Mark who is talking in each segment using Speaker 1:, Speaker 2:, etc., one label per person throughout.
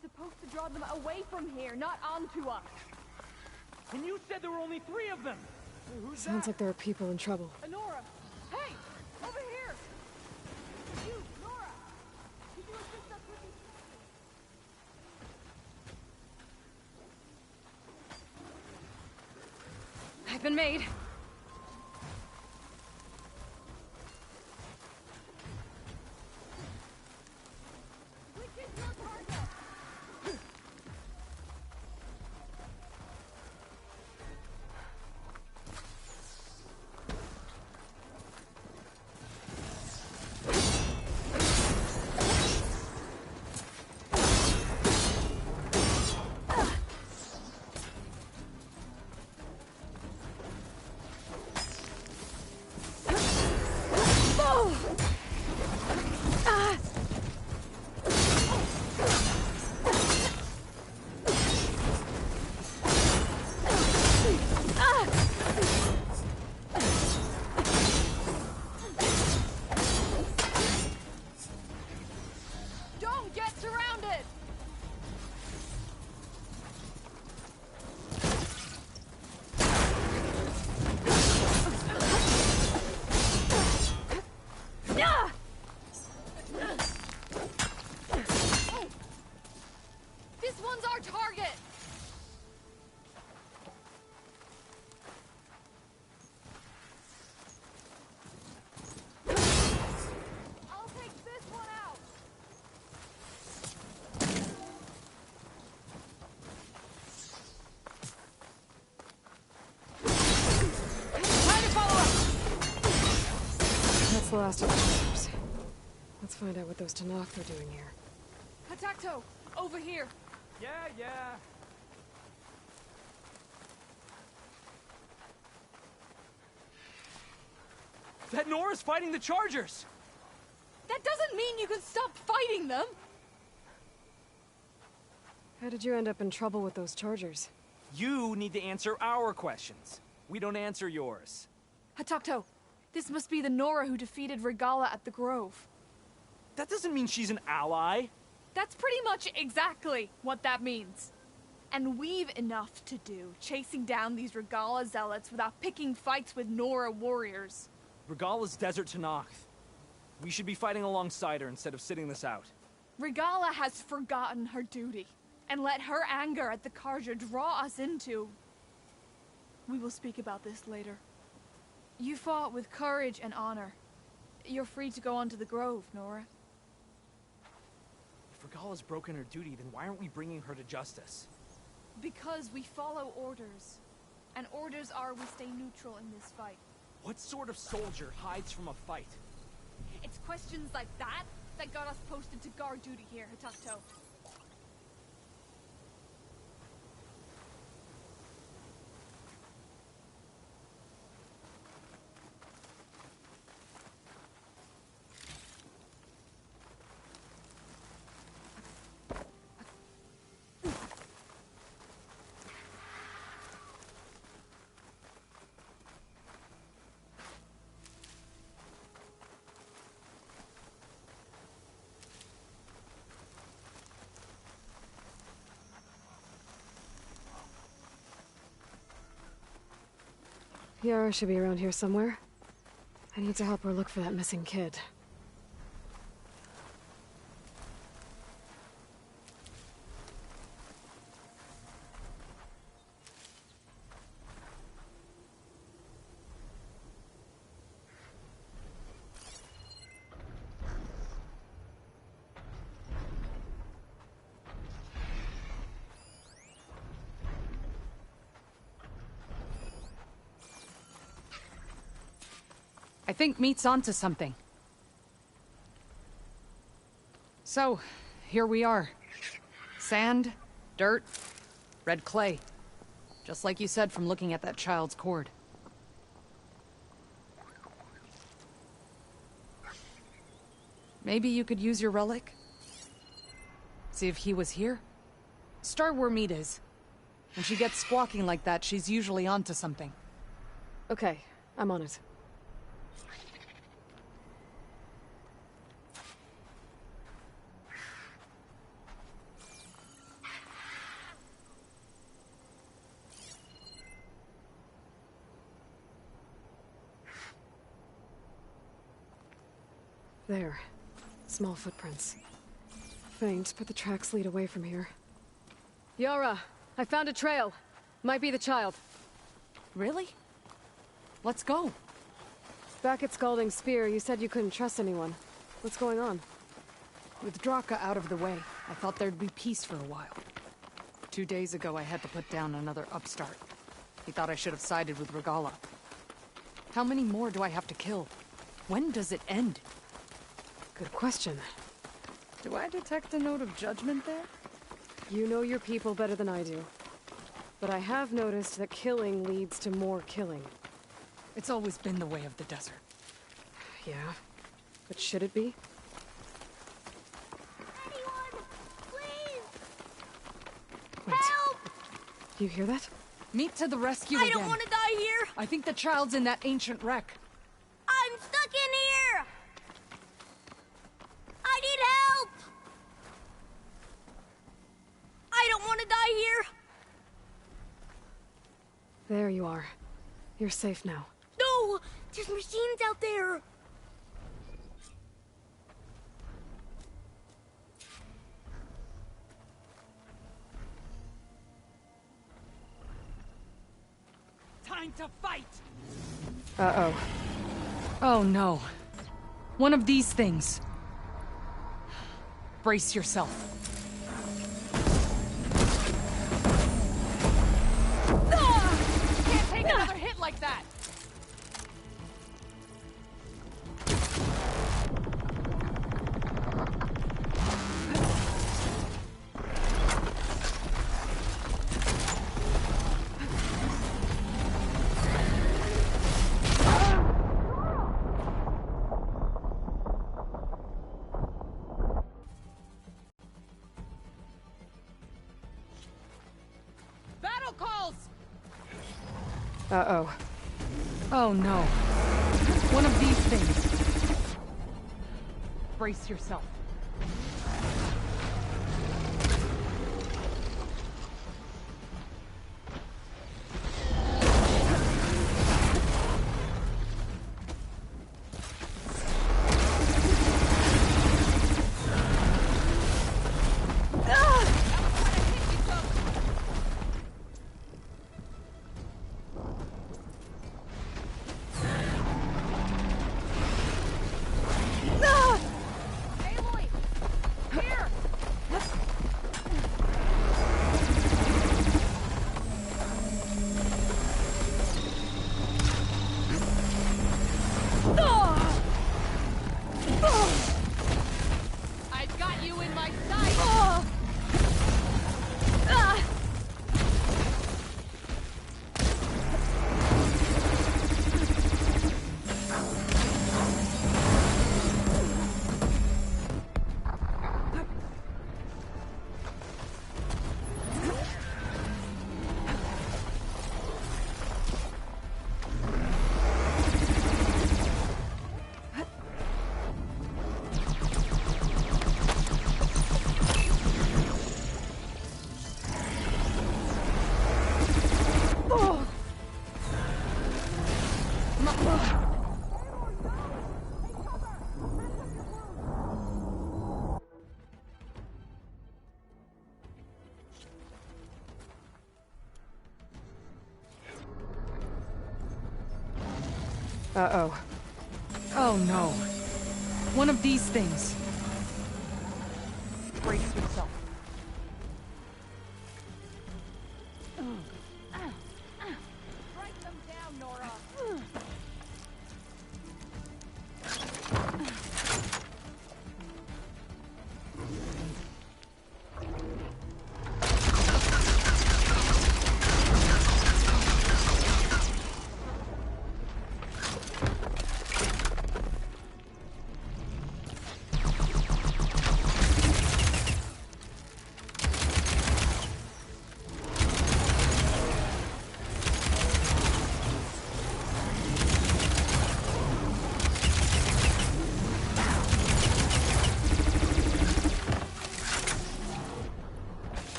Speaker 1: supposed to draw them away from here, not onto us.
Speaker 2: And you said there were only 3 of them! Who's
Speaker 3: Sounds like there are people in trouble.
Speaker 1: Nora! Hey! Over here! You, Nora! Could you assist us with these charges?
Speaker 3: I've been made.
Speaker 1: Which is your target? Don't get surrounded! This one's our target! I'll take this one out!
Speaker 3: Time to follow up! That's the last of the soldiers. Let's find out what those Tanakh are doing here.
Speaker 1: Hatakto! Over here!
Speaker 2: Yeah. That Nora's fighting the Chargers!
Speaker 1: That doesn't mean you can stop fighting them!
Speaker 3: How did you end up in trouble with those Chargers?
Speaker 2: You need to answer our questions. We don't answer yours.
Speaker 1: Hatakto, this must be the Nora who defeated Regala at the Grove.
Speaker 2: That doesn't mean she's an ally.
Speaker 1: That's pretty much exactly what that means. And we've enough to do chasing down these Regala zealots without picking fights with Nora warriors.
Speaker 2: Regala's Desert Tenakth. We should be fighting alongside her instead of sitting this out.
Speaker 1: Regala has forgotten her duty and let her anger at the Carja draw us into... We will speak about this later. You fought with courage and honor. You're free to go on to the Grove, Nora.
Speaker 2: If Regala's broken her duty, then why aren't we bringing her to justice?
Speaker 1: Because we follow orders. And orders are we stay neutral in this fight.
Speaker 2: What sort of soldier hides from a fight?
Speaker 1: It's questions like that that got us posted to guard duty here, Hatakto.
Speaker 3: Yara should be around here somewhere. I need to help her look for that missing kid.
Speaker 4: I think Meat's onto something. So, here we are. Sand, dirt, red clay. Just like you said from looking at that child's cord. Maybe you could use your relic? See if he was here? Start where Meat is. When she gets squawking like that, she's usually onto something.
Speaker 3: Okay, I'm on it. There. Small footprints. Faint, but the tracks lead away from here. Yara, I found a trail. Might be the child.
Speaker 4: Really? Let's go.
Speaker 3: Back at Scalding Spear, you said you couldn't trust anyone. What's going on?
Speaker 4: With Draka out of the way, I thought there'd be peace for a while. 2 days ago, I had to put down another upstart. He thought I should have sided with Regalla. How many more do I have to kill? When does it end?
Speaker 3: Good question.
Speaker 4: Do I detect a note of judgment there?
Speaker 3: You know your people better than I do. But I have noticed that killing leads to more killing.
Speaker 4: It's always been the way of the desert.
Speaker 3: Yeah. But should it be?
Speaker 5: Anyone! Please!
Speaker 3: Wait.
Speaker 5: Help!
Speaker 3: Do you hear that?
Speaker 4: Meet to the rescue
Speaker 5: I
Speaker 4: again.
Speaker 5: don't want to die here!
Speaker 4: I think the child's in that ancient wreck.
Speaker 5: I'm stuck in here! I need help! I don't want to die here!
Speaker 3: There you are. You're safe now.
Speaker 5: No! There's machines out there!
Speaker 2: Time to fight!
Speaker 3: Uh-oh.
Speaker 4: Oh no. One of these things. Brace yourself.
Speaker 1: Can't take another hit like that!
Speaker 4: Battle calls!
Speaker 3: Uh-oh.
Speaker 4: Oh no. One of these things. Brace yourself.
Speaker 1: Aloy! Here! I've got you in my sight!
Speaker 3: Uh-oh.
Speaker 4: Oh no. One of these things. Brace yourself.
Speaker 1: Strike them down, Nora!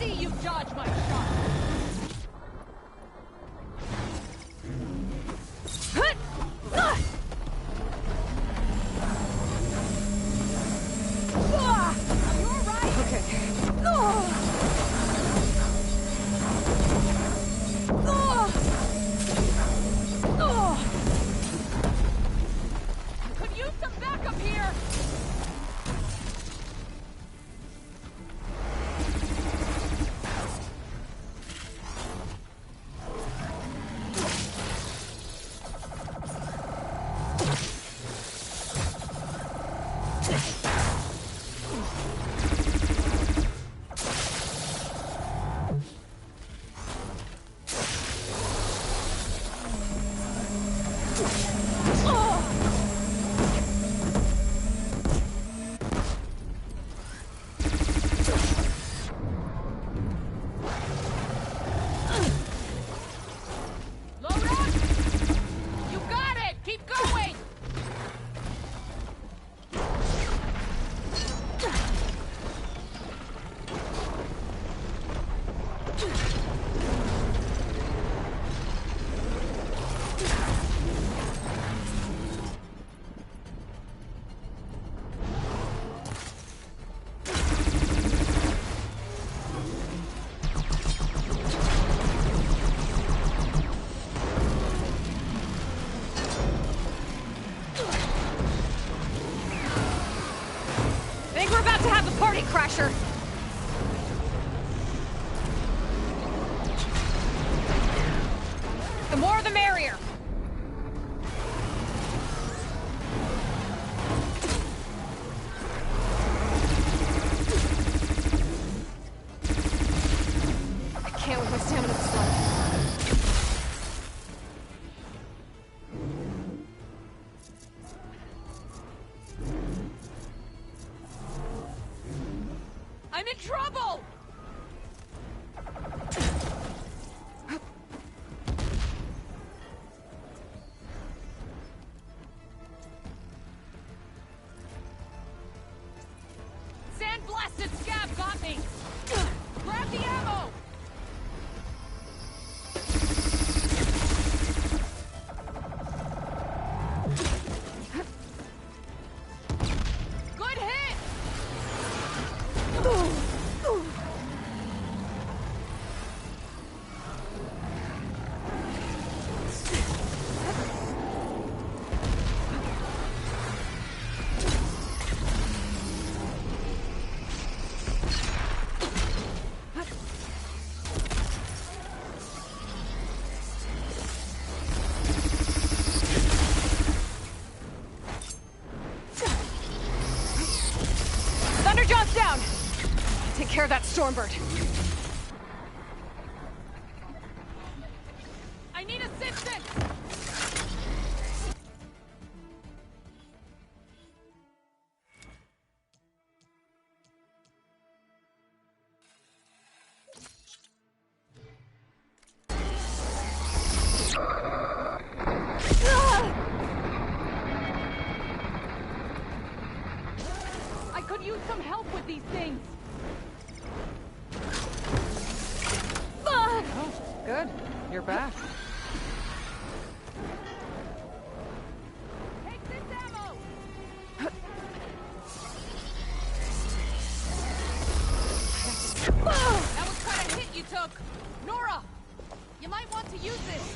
Speaker 1: see you dodge my shot!
Speaker 3: Crasher! The more the merrier! I can't with my stamina this low.
Speaker 1: I'm in trouble! Sandblasted scab got me! Grab the ammo! Good hit!
Speaker 3: Thunderjaw's down! Take care of that Stormbird.
Speaker 1: I need assistance! I could use some help with these things!
Speaker 4: Oh, good. You're back.
Speaker 1: Take this ammo! That was quite a hit you took! Nora! You might want to use this!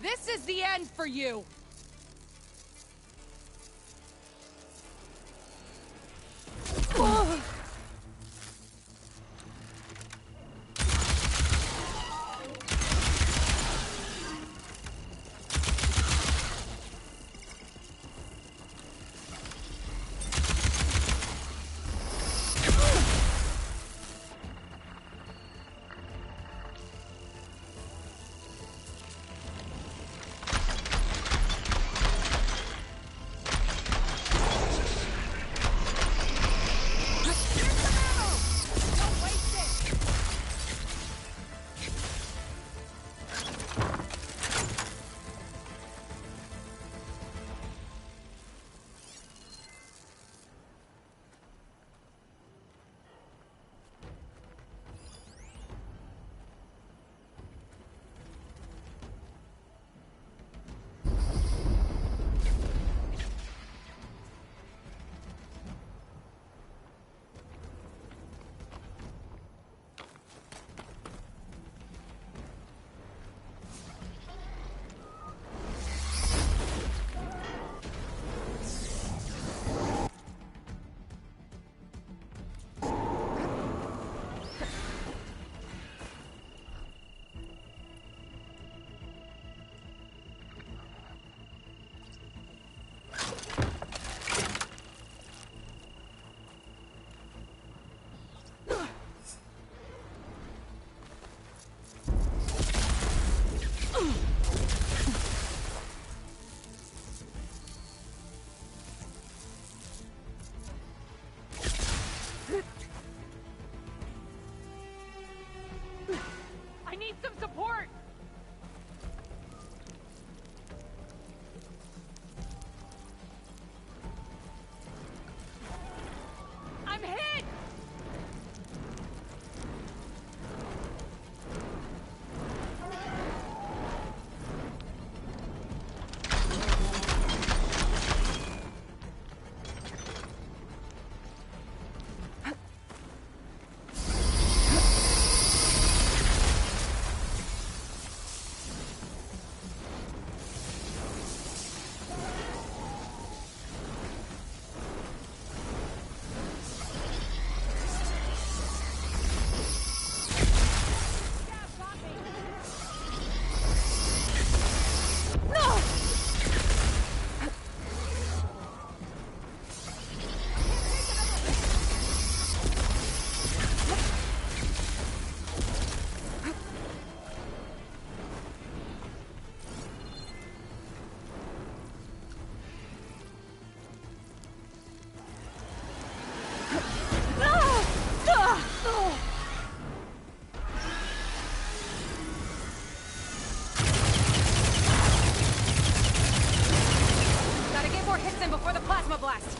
Speaker 1: This is the end for you! I need some support! I'm hit!
Speaker 3: Gotta get more hits in before the plasma blast.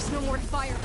Speaker 3: There's no more to fire.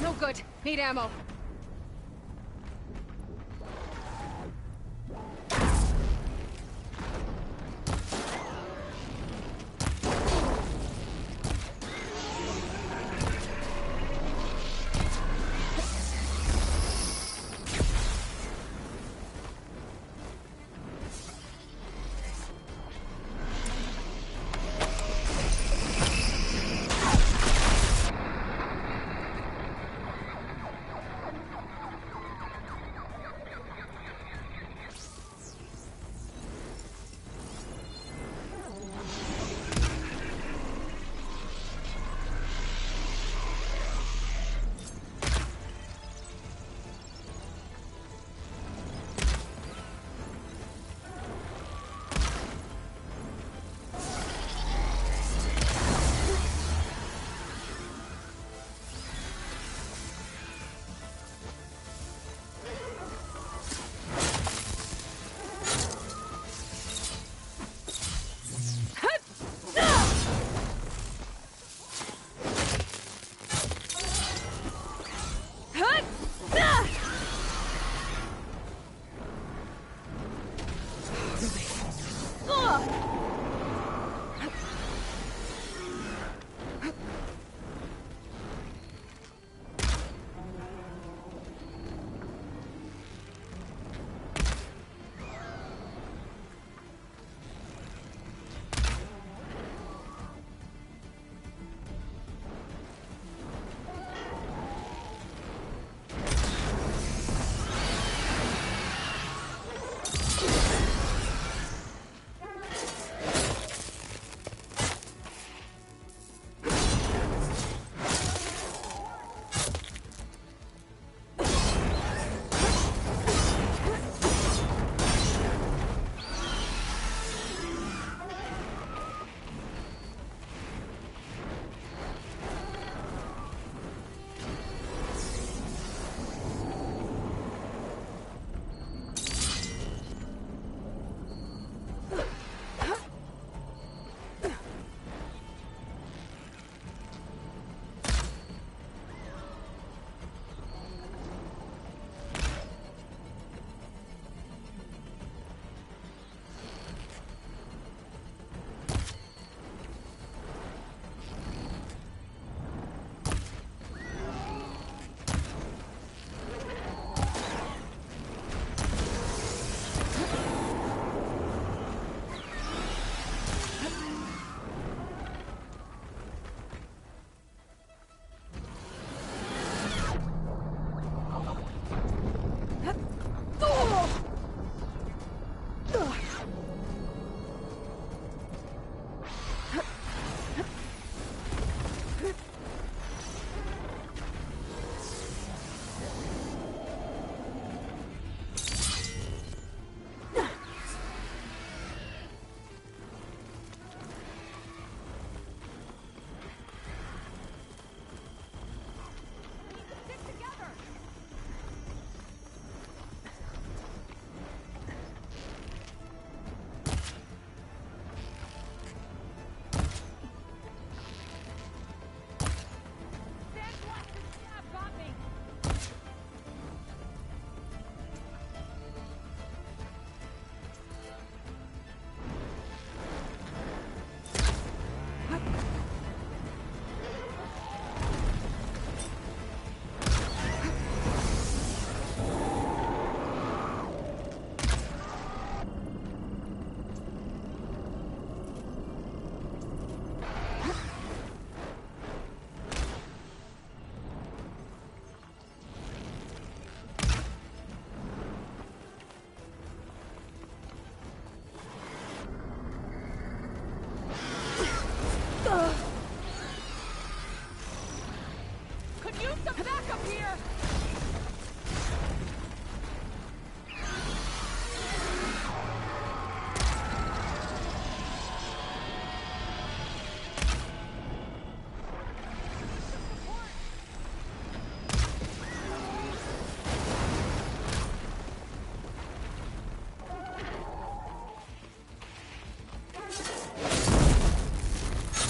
Speaker 3: No good. Need ammo.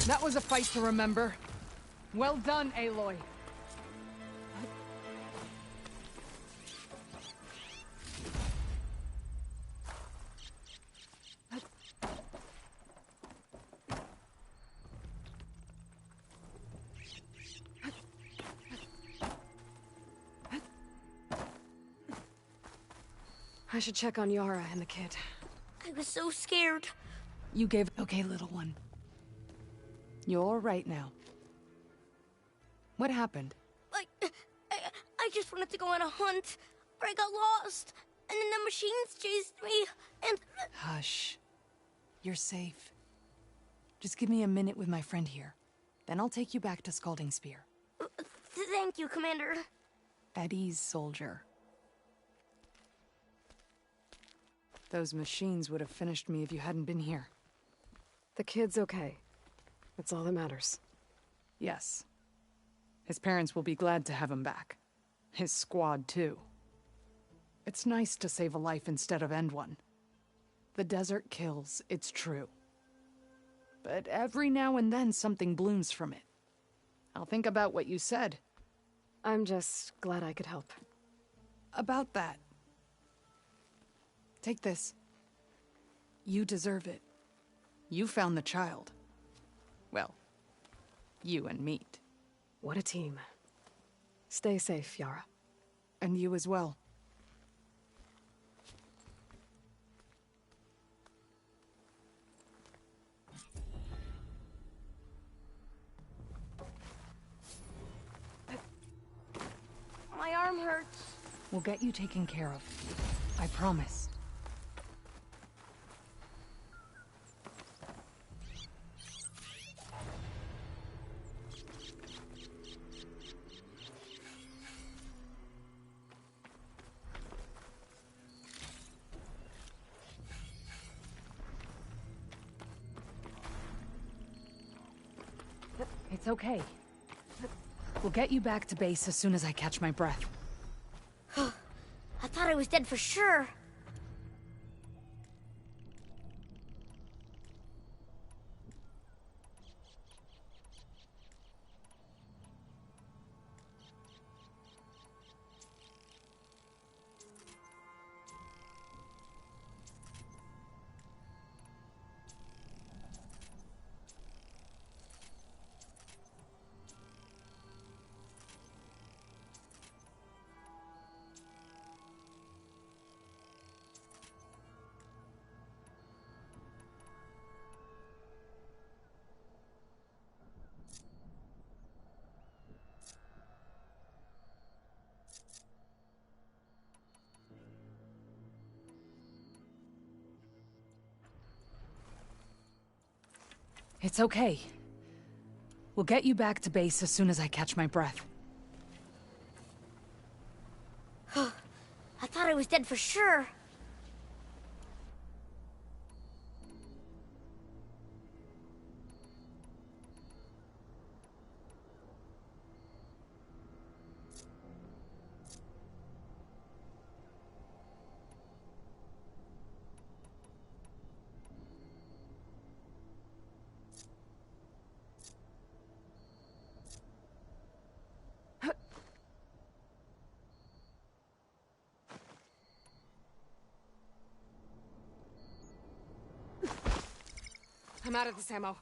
Speaker 4: That was a fight to remember. Well done, Aloy.
Speaker 3: I should check on Yara and the kid.
Speaker 5: I was so scared.
Speaker 4: You gave... Okay, little one. You're all right now. What happened?
Speaker 5: I just wanted to go on a hunt, but I got lost, and then the machines chased me, and...
Speaker 4: Hush. You're safe. Just give me a minute with my friend here. Then I'll take you back to Scalding Spear.
Speaker 5: Thank you, Commander.
Speaker 4: At ease, soldier. Those machines would have finished me if you hadn't been here.
Speaker 3: The kid's okay. That's all that matters.
Speaker 4: Yes. His parents will be glad to have him back. His squad, too. It's nice to save a life instead of end one. The desert kills, it's true. But every now and then something blooms from it. I'll think about what you said.
Speaker 3: I'm just glad I could help.
Speaker 4: About that. Take this. You deserve it. You found the child. Well, you and Meat.
Speaker 3: What a team. Stay safe, Yara.
Speaker 4: And you as well.
Speaker 5: My arm hurts.
Speaker 4: We'll get you taken care of. I promise. It's okay. We'll get you back to base as soon as I catch my breath.
Speaker 5: I thought I was dead for sure.
Speaker 4: It's okay. We'll get you back to base as soon as I catch my breath.
Speaker 5: I thought I was dead for sure.
Speaker 3: I'm out of this ammo.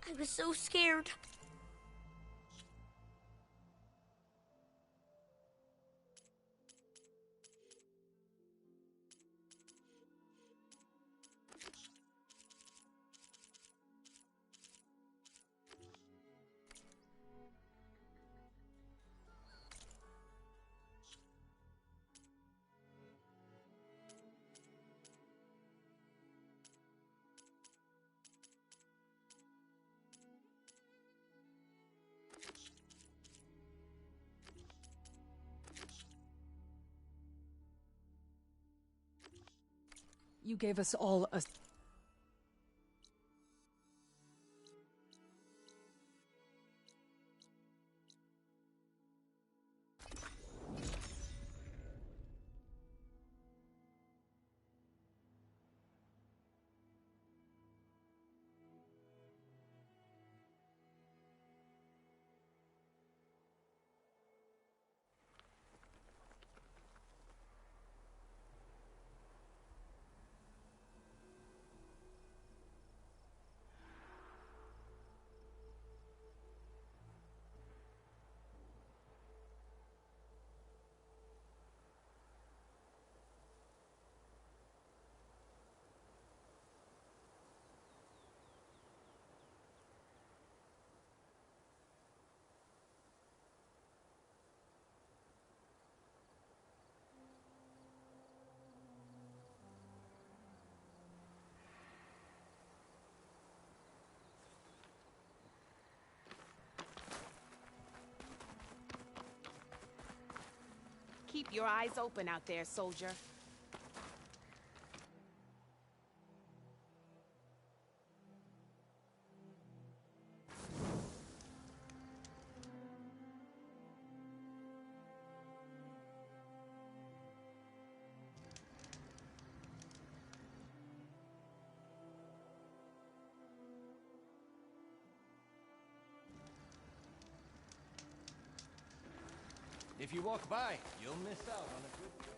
Speaker 5: I was so scared.
Speaker 3: You gave us all a...
Speaker 6: Keep your eyes open out there, soldier.
Speaker 7: If you walk by, you'll miss out on a good trade.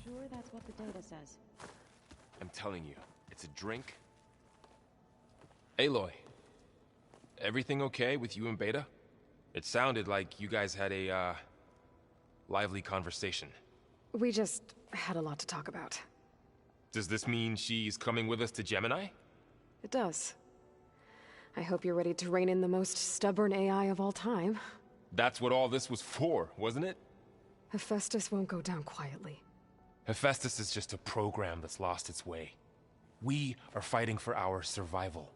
Speaker 8: Sure that's what the data says.
Speaker 9: I'm telling you, it's a drink. Aloy, everything okay with you and Beta? It sounded like you guys had a, lively conversation.
Speaker 3: We just had a lot to talk about.
Speaker 9: Does this mean she's coming with us to Gemini?
Speaker 3: It does. I hope you're ready to rein in the most stubborn AI of all time.
Speaker 9: That's what all this was for, wasn't it?
Speaker 3: Hephaestus won't go down quietly.
Speaker 9: Hephaestus is just a program that's lost its way. We are fighting for our survival.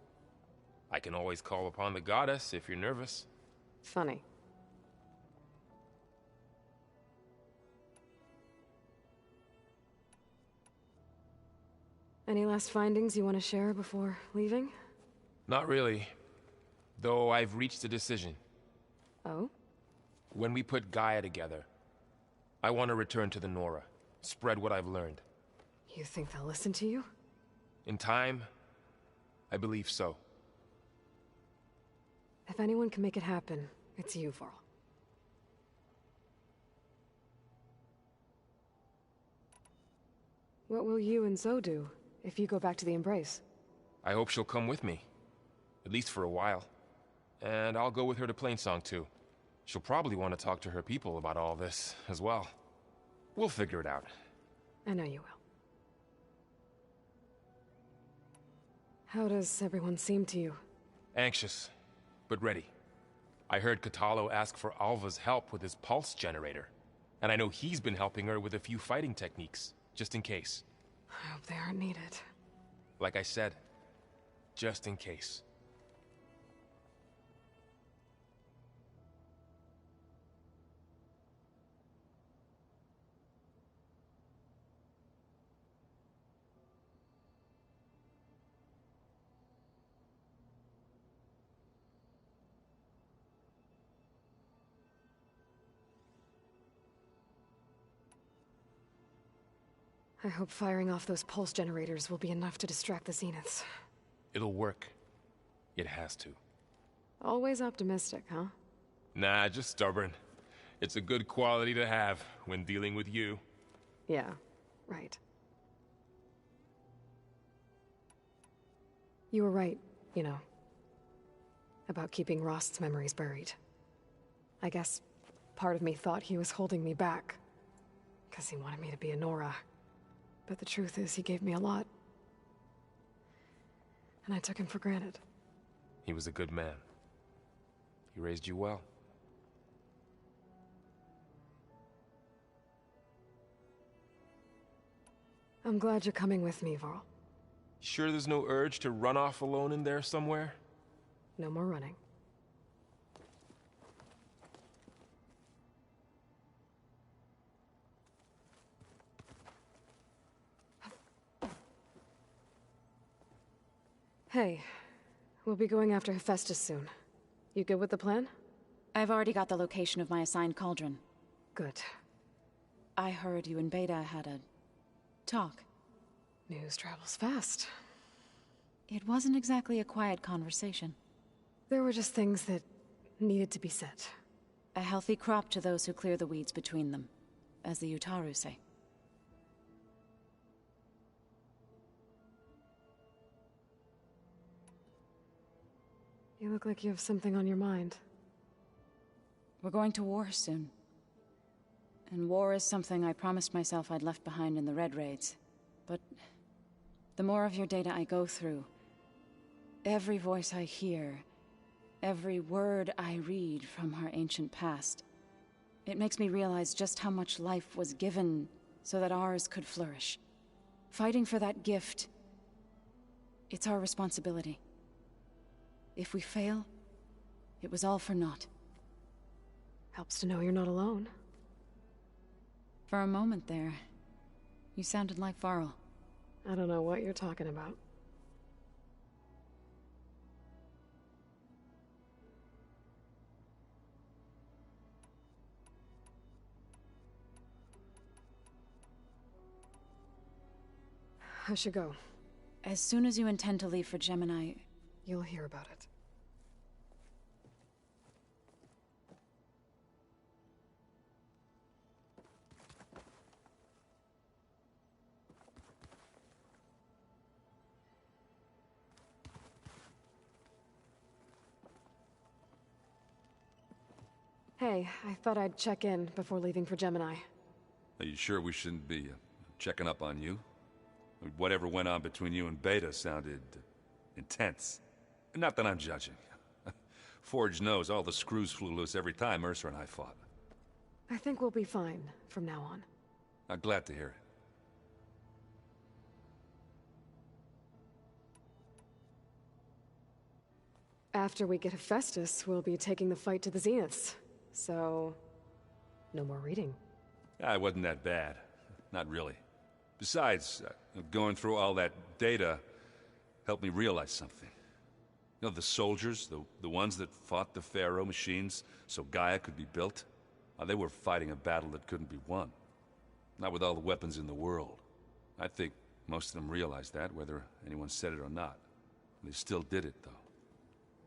Speaker 9: I can always call upon the goddess if you're nervous.
Speaker 3: Funny. Any last findings you want to share before leaving?
Speaker 9: Not really. Though I've reached a decision.
Speaker 3: Oh?
Speaker 9: When we put Gaia together, I want to return to the Nora. Spread what I've learned.
Speaker 3: You think they'll listen to you?
Speaker 9: In time, I believe so.
Speaker 3: If anyone can make it happen, it's you, Varl. What will you and Zoe do if you go back to the Embrace?
Speaker 9: I hope she'll come with me. At least for a while. And I'll go with her to Plainsong too. She'll probably want to talk to her people about all this as well. We'll figure it out.
Speaker 3: I know you will. How does everyone seem to you?
Speaker 9: Anxious, but ready. I heard Kotallo ask for Alva's help with his pulse generator. And I know he's been helping her with a few fighting techniques, just in case.
Speaker 3: I hope they aren't needed.
Speaker 9: Like I said, just in case.
Speaker 3: I hope firing off those pulse generators will be enough to distract the Zeniths.
Speaker 9: It'll work. It has to.
Speaker 3: Always optimistic, huh?
Speaker 9: Nah, just stubborn. It's a good quality to have when dealing with you.
Speaker 3: Yeah, right. You were right, you know, about keeping Rost's memories buried. I guess part of me thought he was holding me back, because he wanted me to be a Nora. But the truth is, he gave me a lot. And I took him for granted.
Speaker 9: He was a good man. He raised you well.
Speaker 3: I'm glad you're coming with me, Varl.
Speaker 9: Sure there's no urge to run off alone in there somewhere?
Speaker 3: No more running. Hey, we'll be going after Hephaestus soon. You good with the plan?
Speaker 8: I've already got the location of my assigned cauldron.
Speaker 3: Good.
Speaker 8: I heard you and Beta had a talk.
Speaker 3: News travels fast.
Speaker 8: It wasn't exactly a quiet conversation.
Speaker 3: There were just things that needed to be said.
Speaker 8: A healthy crop to those who clear the weeds between them, as the Utaru say.
Speaker 3: You look like you have something on your mind.
Speaker 8: We're going to war soon. And war is something I promised myself I'd left behind in the Red Raids. But the more of your data I go through, every voice I hear, every word I read from our ancient past, it makes me realize just how much life was given so that ours could flourish. Fighting for that gift, it's our responsibility. If we fail, it was all for naught.
Speaker 3: Helps to know you're not alone.
Speaker 8: For a moment there, you sounded like Varl.
Speaker 3: I don't know what you're talking about. I should go.
Speaker 8: As soon as you intend to leave for Gemini,
Speaker 3: you'll hear about it. Hey, I thought I'd check in before leaving for Gemini.
Speaker 10: Are you sure we shouldn't be checking up on you? Whatever went on between you and Beta sounded intense. Not that I'm judging. Forge knows all the screws flew loose every time Mercer and I fought.
Speaker 3: I think we'll be fine from now on.
Speaker 10: I'm glad to hear it.
Speaker 3: After we get Hephaestus, we'll be taking the fight to the Zeniths. So, no more reading.
Speaker 10: It wasn't that bad. Not really. Besides, going through all that data helped me realize something. You know, the soldiers, the ones that fought the Pharaoh machines so Gaia could be built, they were fighting a battle that couldn't be won. Not with all the weapons in the world. I think most of them realized that, whether anyone said it or not. They still did it, though.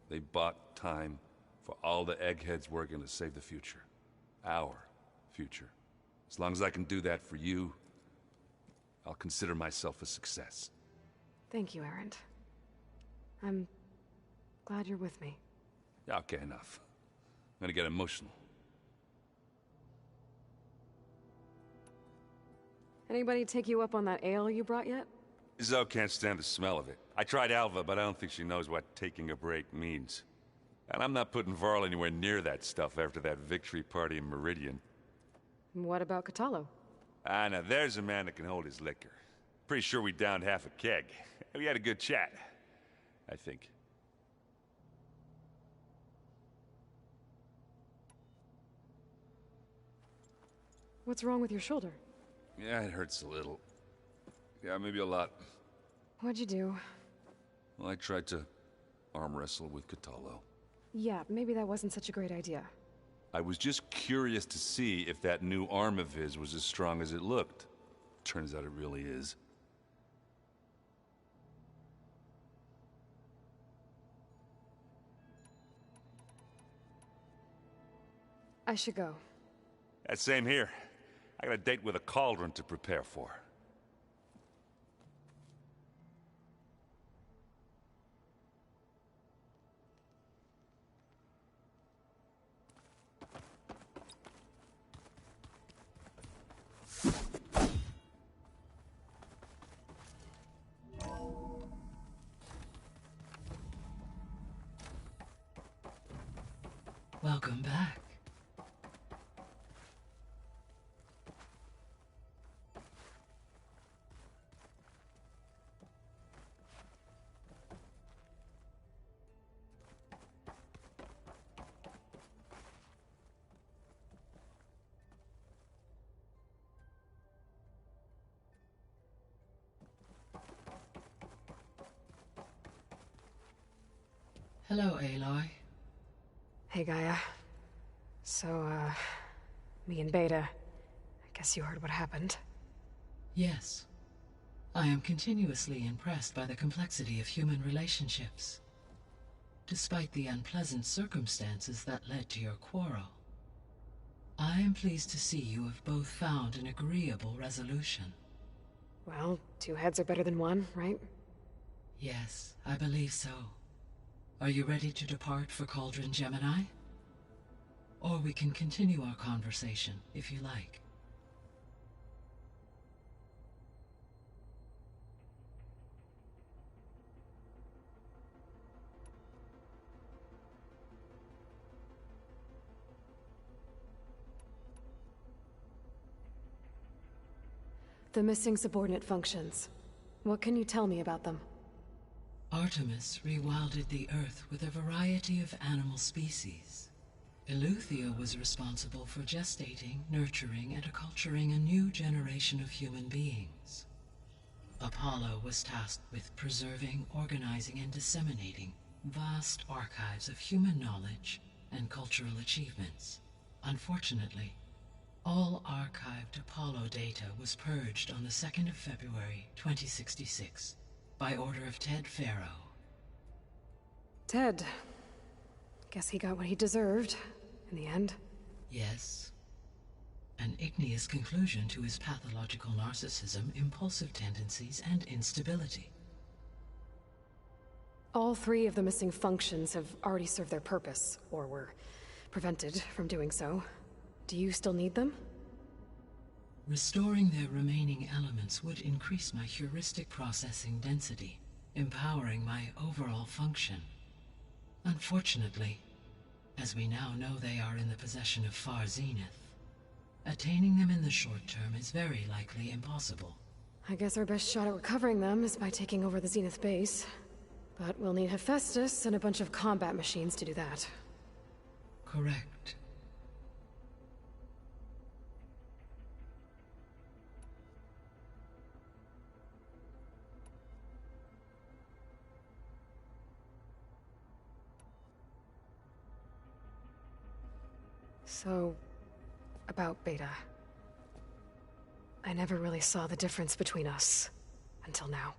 Speaker 10: They bought time for all the eggheads working to save the future. Our future. As long as I can do that for you, I'll consider myself a success.
Speaker 3: Thank you, Erend. I'm glad you're with me.
Speaker 10: Okay, enough. I'm gonna get emotional.
Speaker 3: Anybody take you up on that ale you brought yet?
Speaker 10: Zoe can't stand the smell of it. I tried Alva, but I don't think she knows what taking a break means. And I'm not putting Varl anywhere near that stuff after that victory party in Meridian.
Speaker 3: What about Kotallo?
Speaker 10: Now there's a man that can hold his liquor. Pretty sure we downed half a keg. We had a good chat, I think.
Speaker 3: What's wrong with your shoulder?
Speaker 10: Yeah, it hurts a little. Yeah, maybe a lot.
Speaker 3: What'd you do?
Speaker 10: Well, I tried to arm wrestle with Kotallo.
Speaker 3: Yeah, maybe that wasn't such a great idea.
Speaker 10: I was just curious to see if that new arm of his was as strong as it looked. Turns out it really is.
Speaker 3: I should go.
Speaker 10: Same here. I got a date with a cauldron to prepare for.
Speaker 11: Welcome back. Hello, Aloy.
Speaker 3: Hey, Gaia. So, me and Beta, I guess you heard what happened.
Speaker 11: Yes. I am continuously impressed by the complexity of human relationships. Despite the unpleasant circumstances that led to your quarrel, I am pleased to see you have both found an agreeable resolution.
Speaker 3: Well, two heads are better than one, right?
Speaker 11: Yes, I believe so. Are you ready to depart for Cauldron Gemini? Or we can continue our conversation, if you like.
Speaker 3: The missing subordinate functions. What can you tell me about them?
Speaker 11: Artemis rewilded the Earth with a variety of animal species. Eleuthia was responsible for gestating, nurturing, and acculturating a new generation of human beings. Apollo was tasked with preserving, organizing, and disseminating vast archives of human knowledge and cultural achievements. Unfortunately, all archived Apollo data was purged on the 2nd of February, 2066, by order of Ted Faro.
Speaker 3: Ted. Guess he got what he deserved, in the end.
Speaker 11: Yes. An igneous conclusion to his pathological narcissism, impulsive tendencies, and instability.
Speaker 3: All three of the missing functions have already served their purpose, or were prevented from doing so. Do you still need them?
Speaker 11: Restoring their remaining elements would increase my heuristic processing density, empowering my overall function. Unfortunately, as we now know they are in the possession of Far Zenith, attaining them in the short term is very likely impossible.
Speaker 3: I guess our best shot at recovering them is by taking over the Zenith base. But we'll need Hephaestus and a bunch of combat machines to do that.
Speaker 11: Correct.
Speaker 3: So, about Beta. I never really saw the difference between us, until now.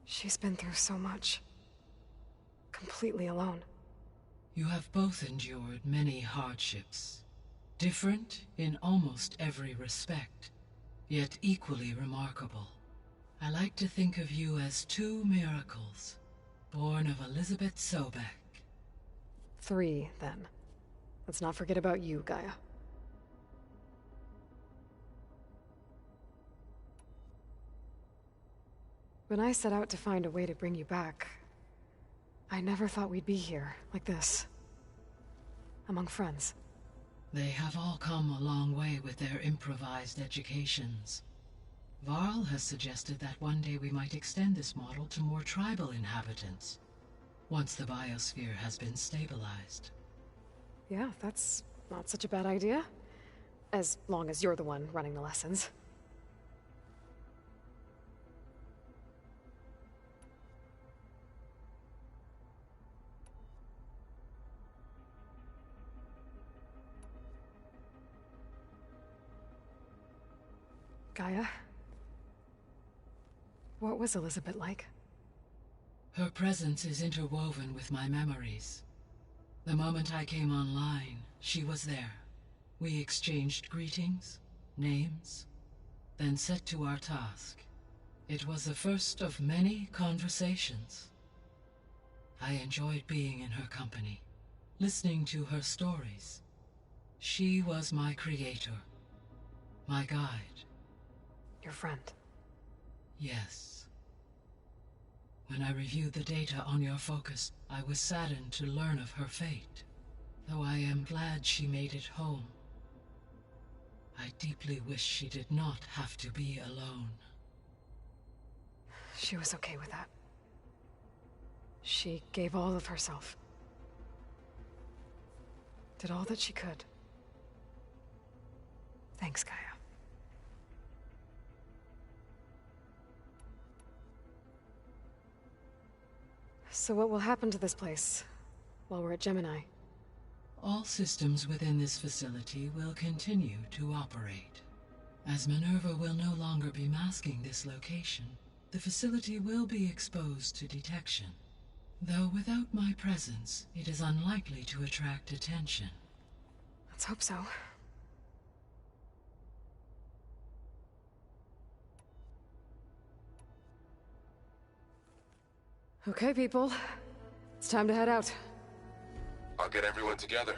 Speaker 3: She's been through so much. Completely alone.
Speaker 11: You have both endured many hardships. Different in almost every respect, yet equally remarkable. I like to think of you as two miracles, born of Elizabeth Sobek.
Speaker 3: 3, then. Let's not forget about you, Gaia. When I set out to find a way to bring you back, I never thought we'd be here, like this. Among friends.
Speaker 11: They have all come a long way with their improvised educations. Varl has suggested that one day we might extend this model to more tribal inhabitants, once the biosphere has been stabilized.
Speaker 3: Yeah, that's not such a bad idea. As long as you're the one running the lessons. Gaia? What was Elizabeth like?
Speaker 11: Her presence is interwoven with my memories. The moment I came online, she was there. We exchanged greetings, names, then set to our task. It was the first of many conversations. I enjoyed being in her company, listening to her stories. She was my creator, my guide.
Speaker 3: Your friend?
Speaker 11: Yes. When I reviewed the data on your focus, I was saddened to learn of her fate. Though I am glad she made it home. I deeply wish she did not have to be alone.
Speaker 3: She was okay with that. She gave all of herself. Did all that she could. Thanks, Gaia. So what will happen to this place while we're at Gemini?
Speaker 11: All systems within this facility will continue to operate. As Minerva will no longer be masking this location, the facility will be exposed to detection. Though without my presence, it is unlikely to attract attention.
Speaker 3: Let's hope so. Okay, people. It's time to head out.
Speaker 9: I'll get everyone together.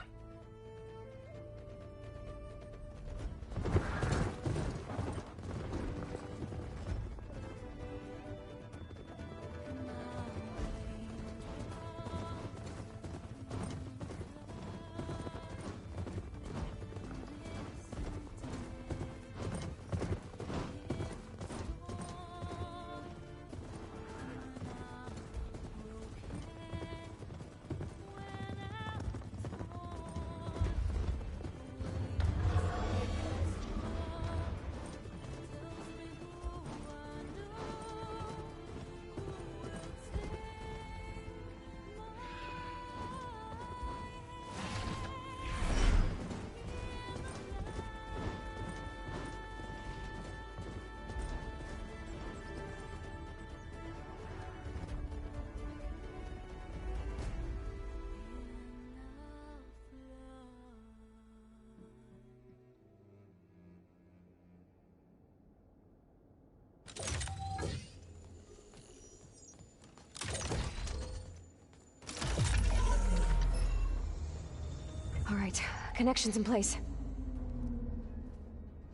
Speaker 3: All right, connections in place.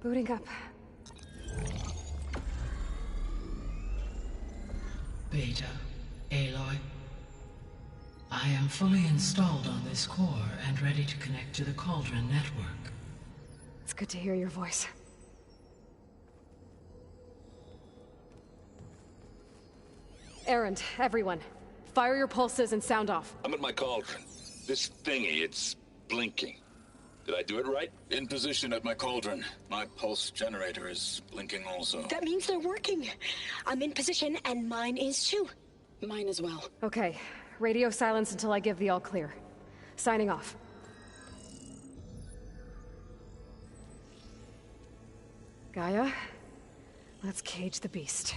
Speaker 3: Booting up.
Speaker 11: Beta, Aloy. I am fully installed on this core and ready to connect to the Cauldron network.
Speaker 3: It's good to hear your voice. Erend, everyone. Fire your pulses and sound off.
Speaker 12: I'm at my Cauldron. This thingy, it's blinking. Did I do it right?
Speaker 13: In position at my Cauldron. My pulse generator is blinking also.
Speaker 14: That means they're working. I'm in position, and mine is too. Mine as well.
Speaker 3: Okay. Radio silence until I give the all clear. Signing off. Gaia, let's cage the beast.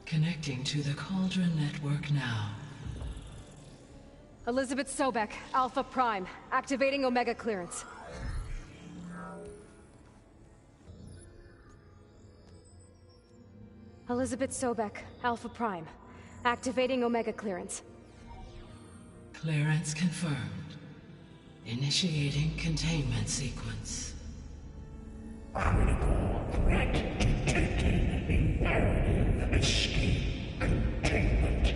Speaker 11: Connecting to the Cauldron network now.
Speaker 3: Elizabeth Sobek, Alpha Prime, activating Omega clearance. Elizabeth Sobek, Alpha Prime, activating Omega clearance.
Speaker 11: Clearance confirmed. Initiating containment sequence.
Speaker 15: Critical threat detected. Imperative escape containment.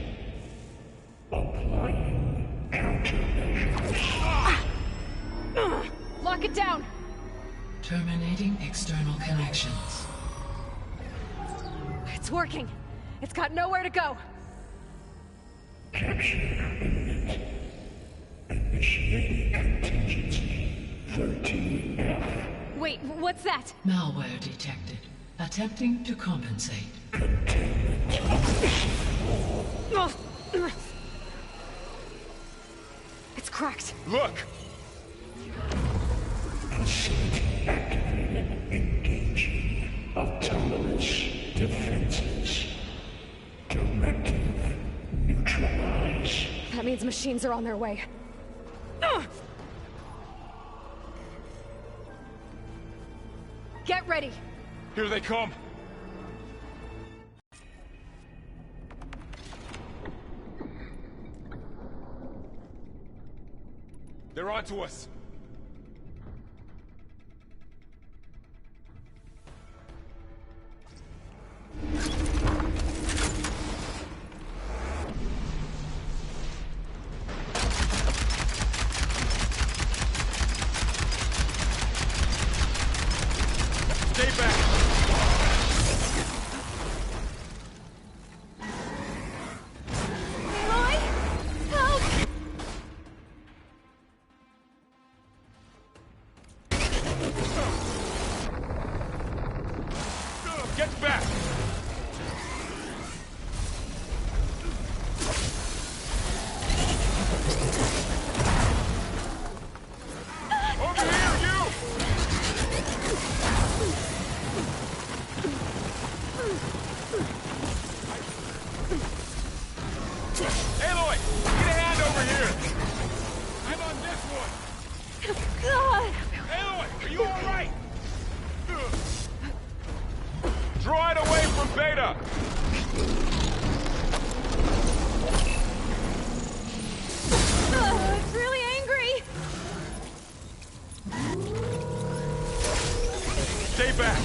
Speaker 15: Applying countermeasures.
Speaker 3: Lock it down!
Speaker 11: Terminating external connections.
Speaker 3: It's working. It's got nowhere to go.
Speaker 15: Capture imminent. Initiating contingency 13F.
Speaker 3: Wait, what's that?
Speaker 11: Malware detected. Attempting to compensate.
Speaker 3: It's cracked.
Speaker 9: Look!
Speaker 3: means machines are on their way. Get ready!
Speaker 9: Here they come! They're onto us! Stay back!
Speaker 1: Aloy! Help!
Speaker 9: Get back! Over here, you! Aloy! Get a hand over here! I'm on this one!
Speaker 1: God!
Speaker 9: Aloy, are you alright? Draw it away from Beta!
Speaker 1: It's really angry!
Speaker 9: Stay back!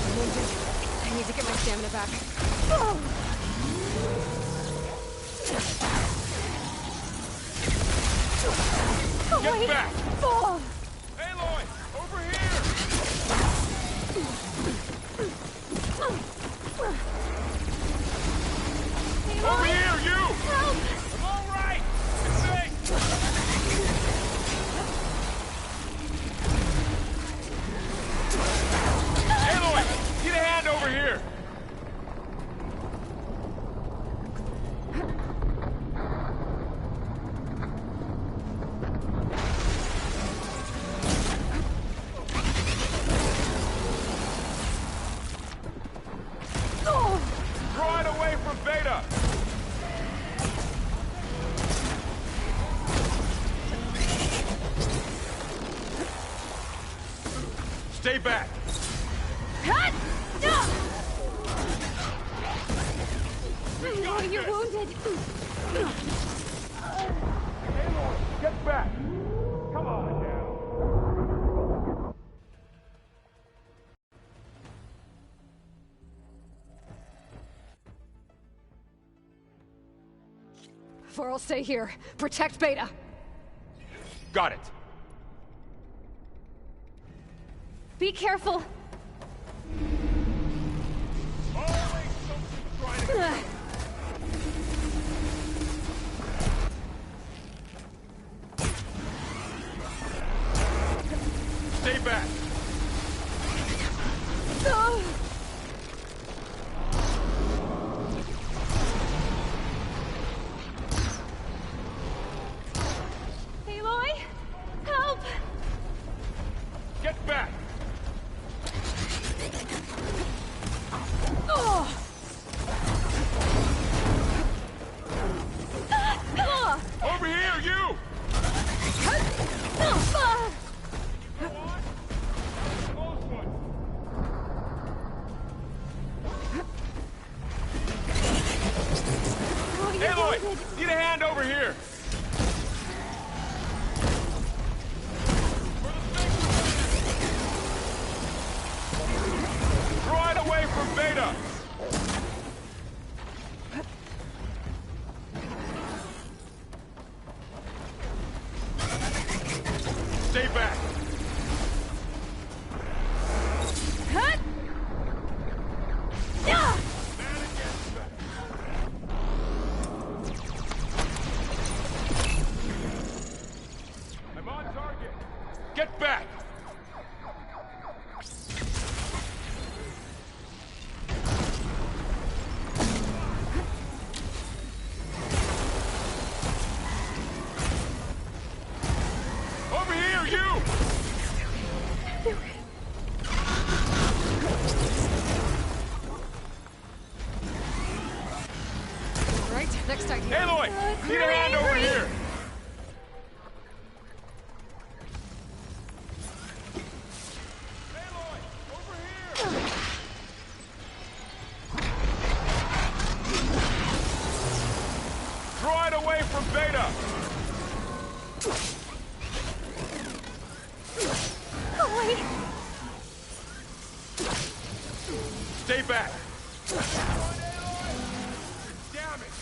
Speaker 3: I need to get my stamina back.
Speaker 9: Get back!
Speaker 1: Oh.
Speaker 9: Aloy, over here! Over here, you!
Speaker 1: Help!
Speaker 9: I'm all right! It's safe! Aloy, get a hand over here! Draw it away from Beta! Stay back!
Speaker 1: Oh, you're wounded.
Speaker 9: Aloy, get back! Come on now!
Speaker 3: Vor'll stay here. Protect Beta.
Speaker 9: Got it!
Speaker 1: Be careful.
Speaker 9: Always something trying to... Stay back!
Speaker 1: Aloy! Help!
Speaker 9: Get back! Over here, you! Aloy, need a hand over here! Draw it away from Beta! Stay back! I'm on target! Get back! Over here, you!
Speaker 3: Right, next idea.
Speaker 9: Aloy, need a hand over here! away from Beta!
Speaker 1: Golly!
Speaker 9: Stay back! Damn it!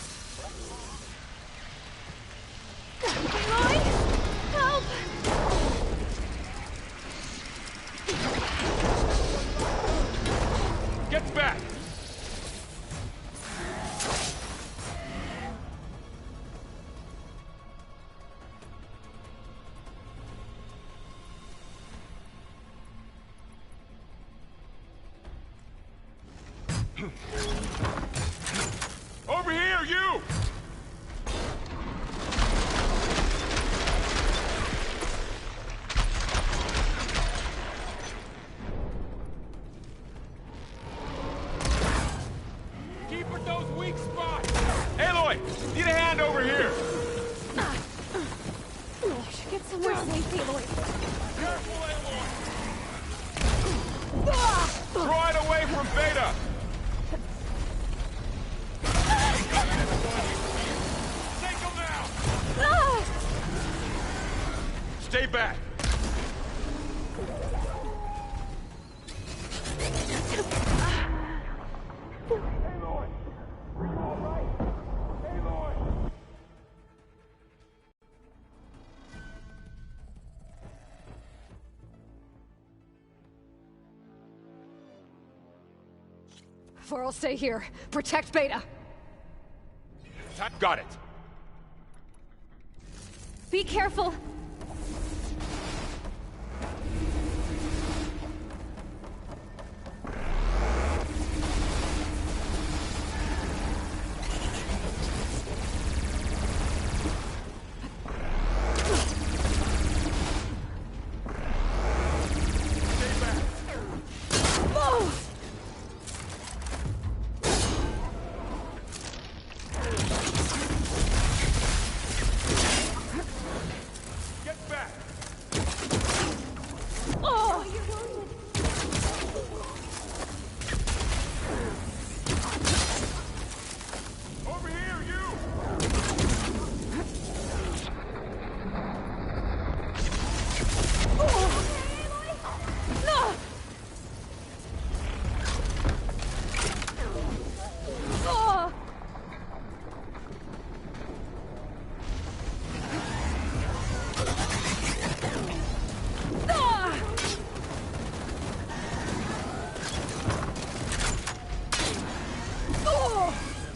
Speaker 1: Aloy! Help!
Speaker 9: Get back! Over here, you! Keep with those weak spots! Aloy! Need a hand over here!
Speaker 1: We should get somewhere safe, Aloy.
Speaker 9: Careful, Aloy! Draw it away from Beta! Take him now! Stay back! Aloy! Are you all right? Aloy!
Speaker 3: Vor'll stay here. Protect Beta.
Speaker 9: Got it.
Speaker 1: Be careful.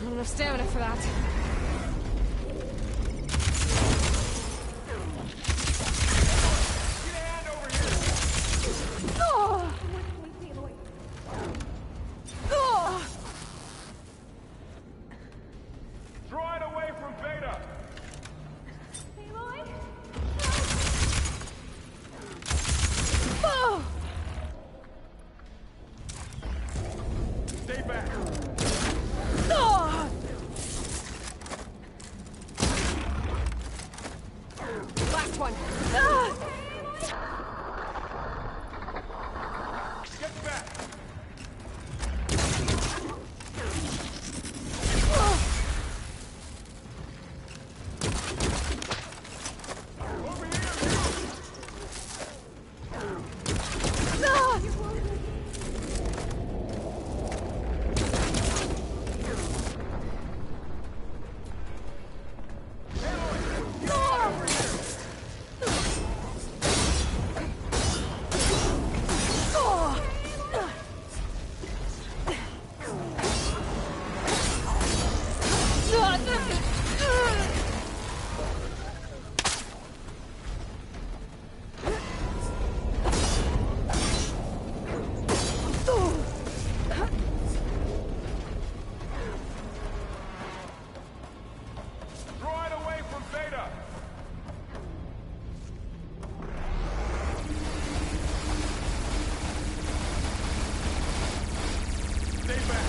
Speaker 3: Not enough stamina for that.
Speaker 9: Draw it away from Beta! Stay back!
Speaker 3: Last one.
Speaker 9: Get back! Over here! Draw it away from Beta! Stay back!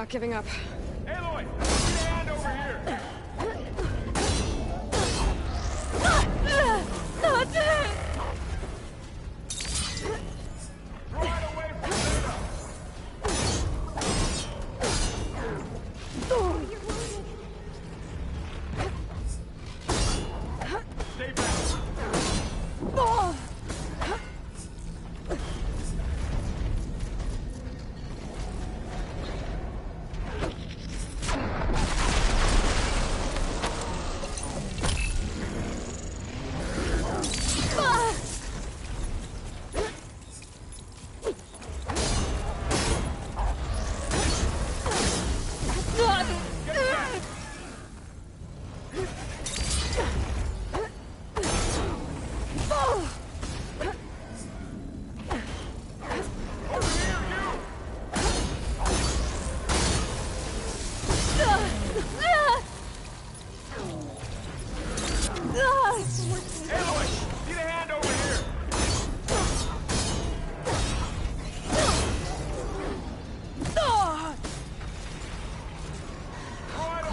Speaker 3: not giving up.
Speaker 9: Aloy! Get a hand over here!
Speaker 1: That's it!
Speaker 9: Right away from Beta! Stay back!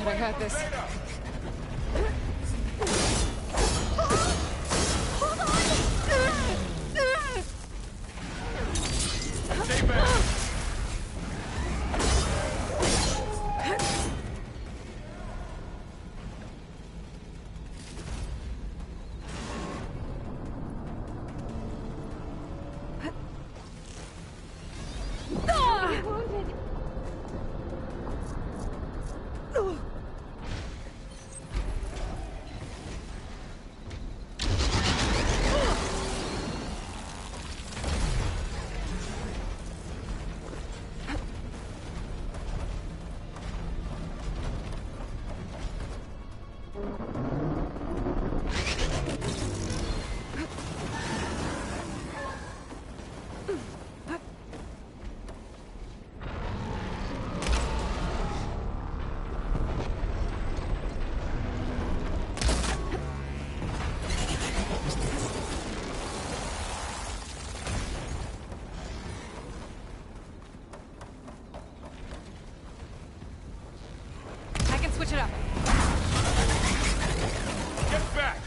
Speaker 3: I had this.
Speaker 9: Stay back!
Speaker 3: Switch it up.
Speaker 9: Get back!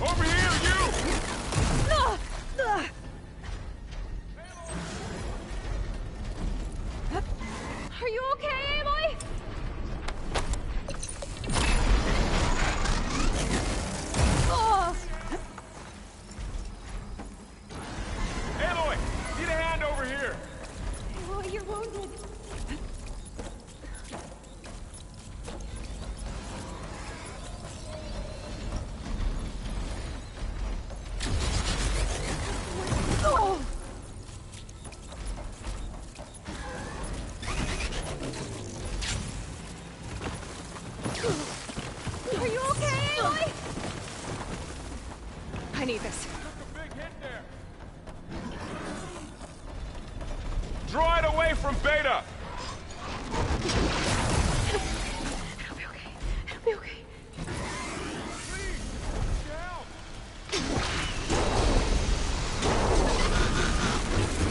Speaker 9: Over here, you!
Speaker 1: Are you okay, Aloy?
Speaker 9: Aloy! Get a hand over here!
Speaker 1: Oh, you're wounded. Are you okay, Aloy?
Speaker 3: I need this.
Speaker 9: Took a big hit there. Draw it away from Beta!
Speaker 1: It'll be okay. It'll be okay.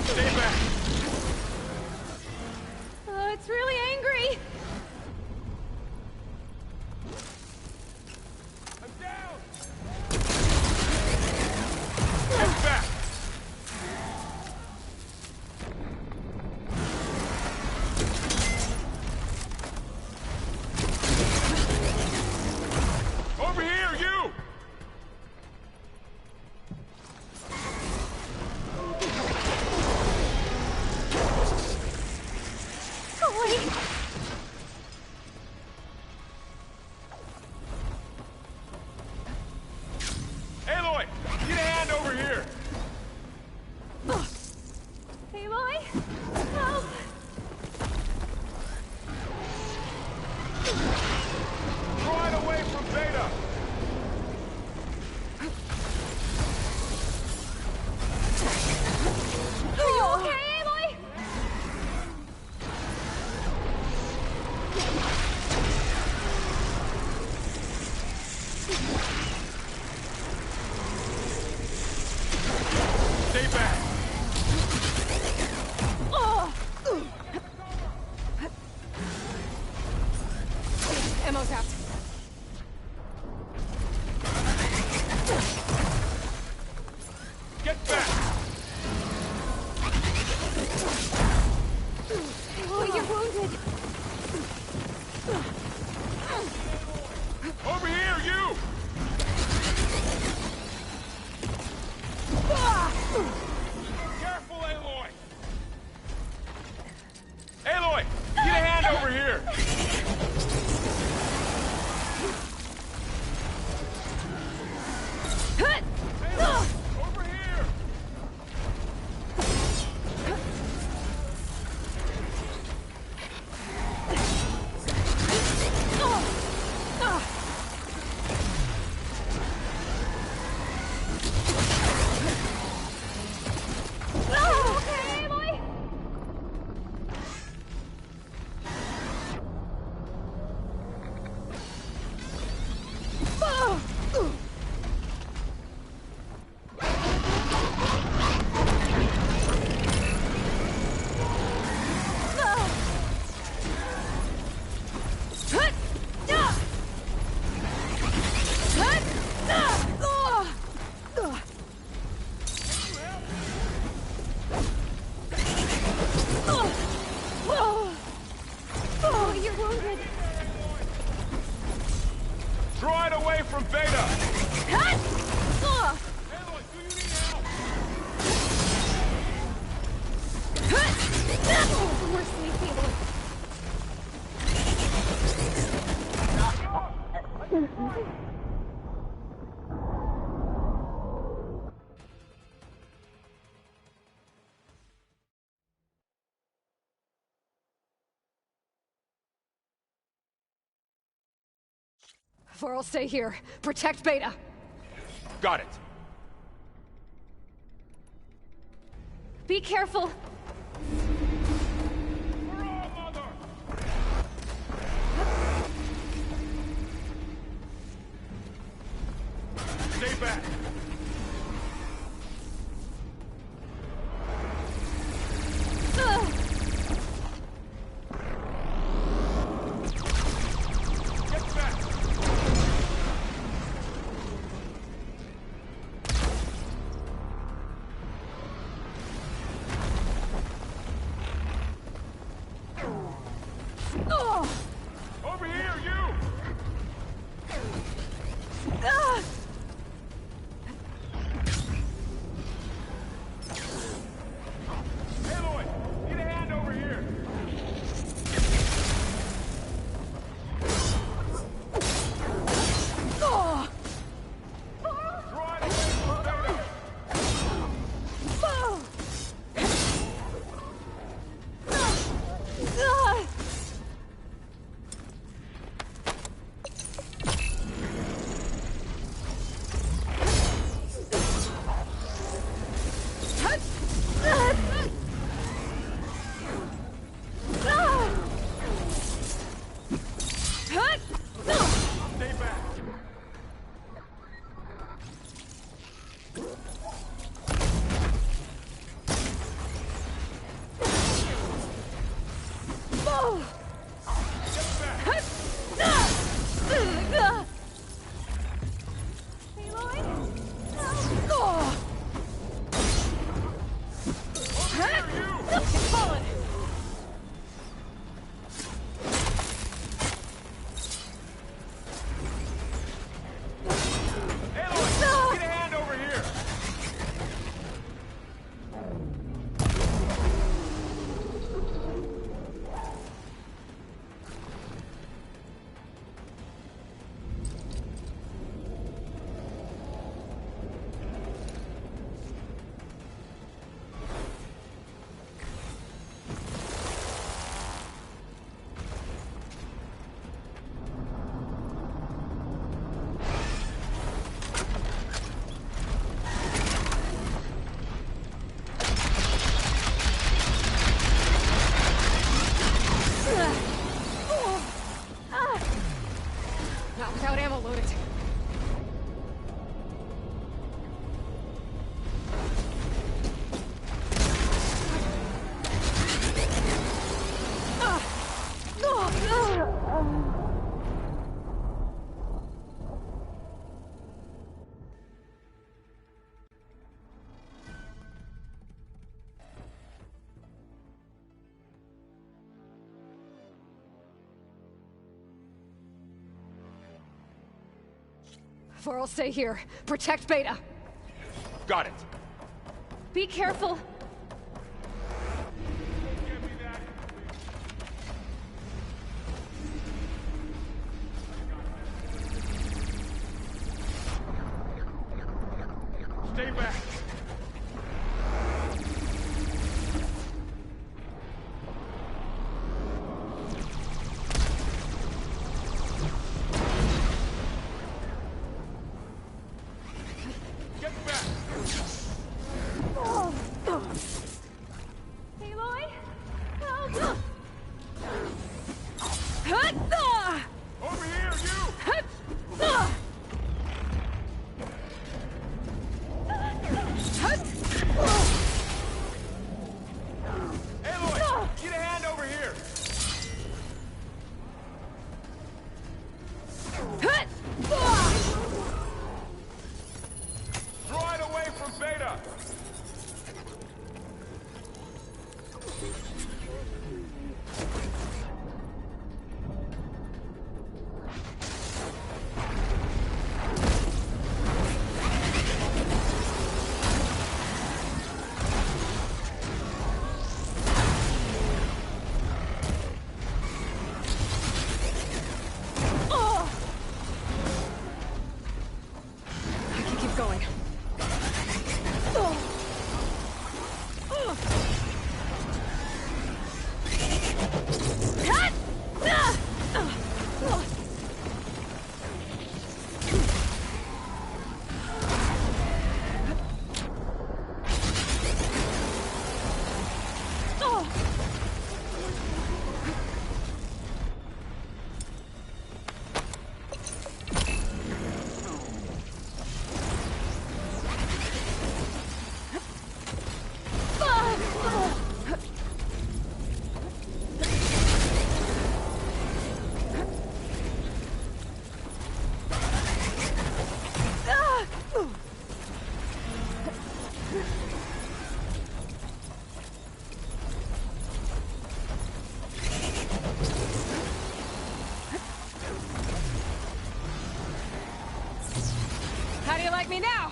Speaker 9: Stay back!
Speaker 1: It's really angry.
Speaker 9: I'm down! Get back! Over here, you!
Speaker 1: Golly.
Speaker 9: Aloy! Get a hand over here! Right away from Beta!
Speaker 1: Are you okay, Aloy?
Speaker 9: Stay back!
Speaker 3: Ammo's out.
Speaker 9: Get back!
Speaker 1: Oh, you're wounded.
Speaker 9: Over here, you! Careful, Aloy! Aloy! Get a hand over here! Over here!
Speaker 1: Okay, Aloy? Oh, you're wounded.
Speaker 9: Draw it away from Beta!
Speaker 1: Aloy,
Speaker 9: do you need help?
Speaker 1: We're safe, Aloy.
Speaker 3: Varl, stay here. Protect Beta.
Speaker 9: Got it.
Speaker 1: Be careful.
Speaker 9: Stay back! Get back! Over here, you! Aloy, get a hand over here! Draw it away from Beta! Stay back! Aloy, get a hand over here!
Speaker 3: Load it. Varl, stay here. Protect Beta.
Speaker 9: Got it.
Speaker 3: Be careful.
Speaker 9: Stay back.
Speaker 1: Aloy? Help!
Speaker 9: Over here, you! Aloy, get a hand over here! Draw it away from Beta!
Speaker 3: I can keep going. How do you like me now?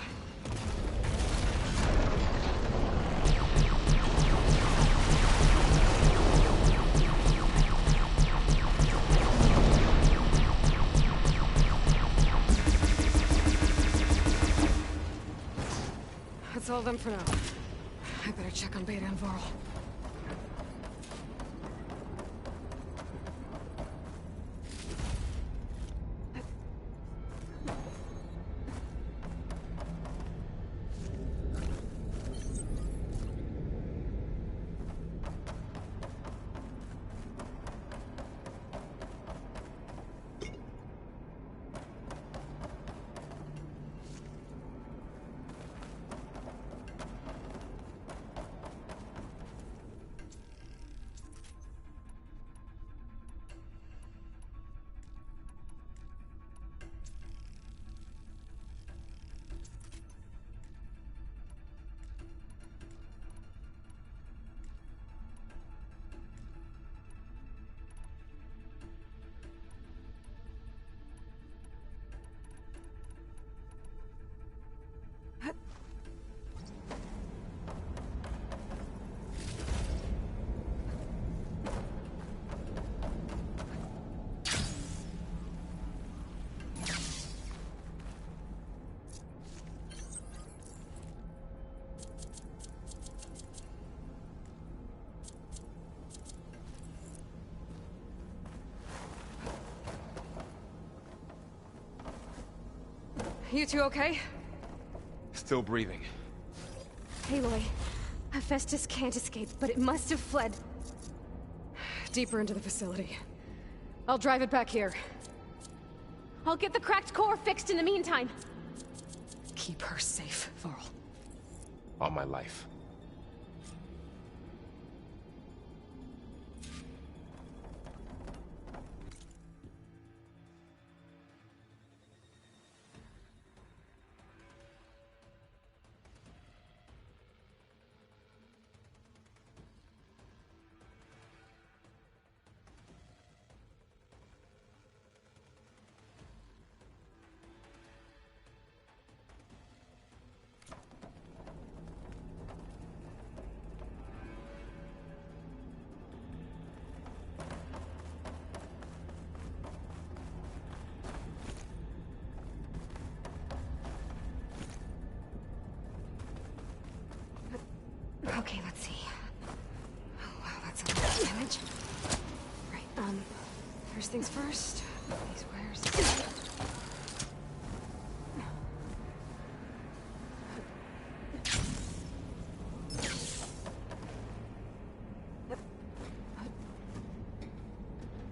Speaker 3: That's all of them for now. I better check on Beta and Varl. You two okay?
Speaker 9: Still breathing.
Speaker 3: Aloy, Hephaestus can't escape, but it must have fled. Deeper into the facility. I'll drive it back here.
Speaker 16: I'll get the cracked core fixed in the meantime.
Speaker 3: Keep her safe, Varl.
Speaker 9: All my life.
Speaker 3: Okay, let's see. Oh, wow, that's a lot of damage. Right, first things first. These wires.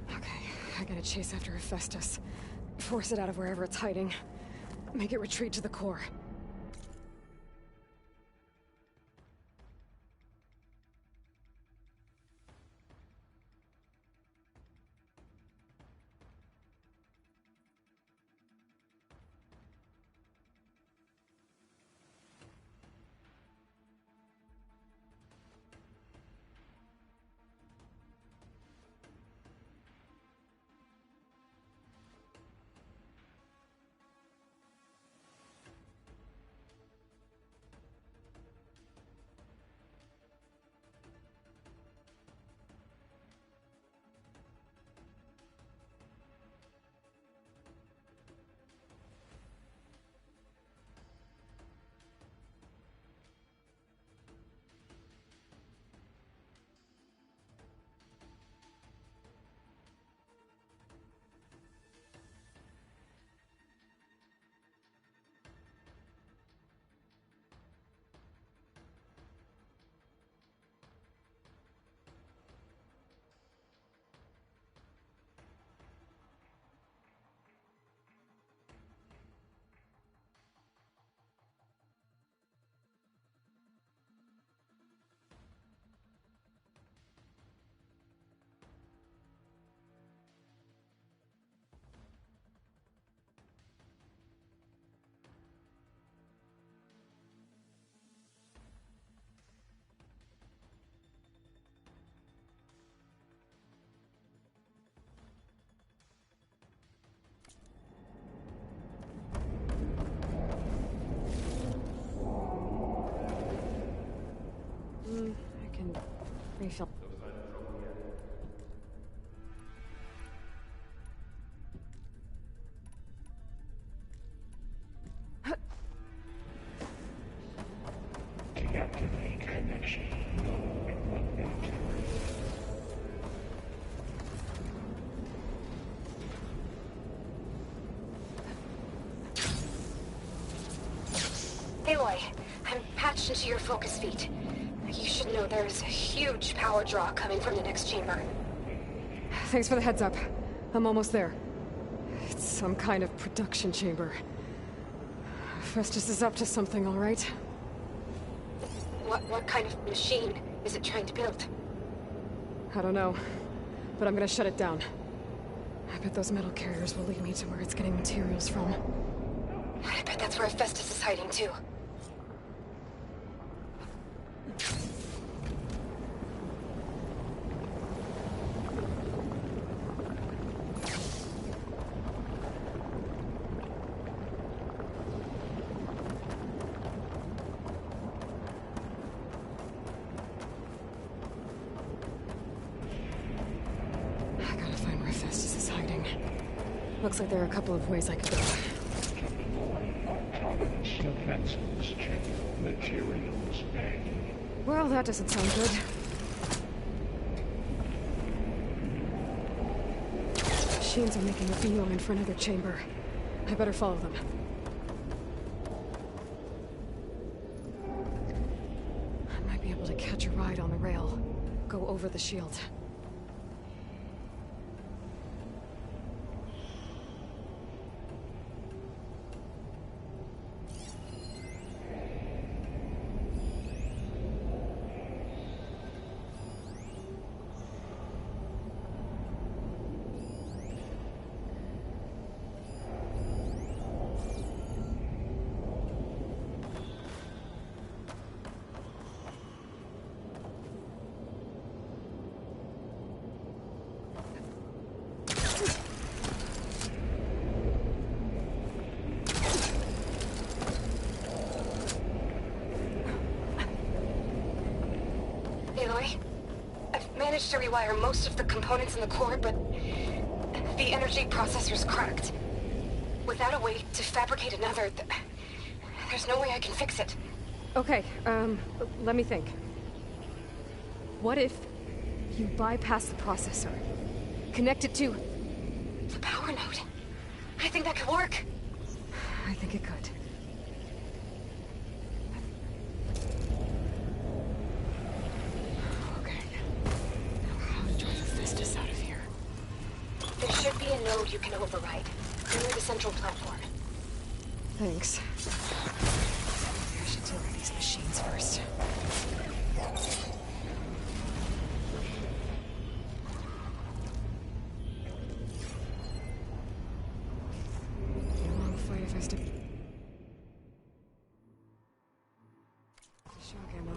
Speaker 3: Okay, I gotta chase after Hephaestus. Force it out of wherever it's hiding. Make it retreat to the core. I can refill.
Speaker 15: Deactivate connection.
Speaker 3: Aloy, I'm patched into your focus feed. You should know there's a huge power draw coming from the next chamber. Thanks for the heads up. I'm almost there. It's some kind of production chamber. Festus is up to something, all right? What kind of machine is it trying to build? I don't know, but I'm gonna shut it down. I bet those metal carriers will lead me to where it's getting materials from. I bet that's where Festus is hiding too. Looks like there are a couple of ways I could go.
Speaker 15: Defenses check. Materials A.
Speaker 3: Well, that doesn't sound good. Machines are making a beeline for another chamber. I better follow them. I might be able to catch a ride on the rail. Go over the shield. managed to rewire most of the components in the core, but the energy processor's cracked. Without a way to fabricate another, there's no way I can fix it. Okay, let me think. What if you bypass the processor? Connect it to the power node? I think that could work. I think it could. Okay. Now how to drive Hephaestus out of here? There should be a node you can override. Near the central platform. Thanks. Maybe I should deal with these machines first. Long fight if I step. Shock ammo.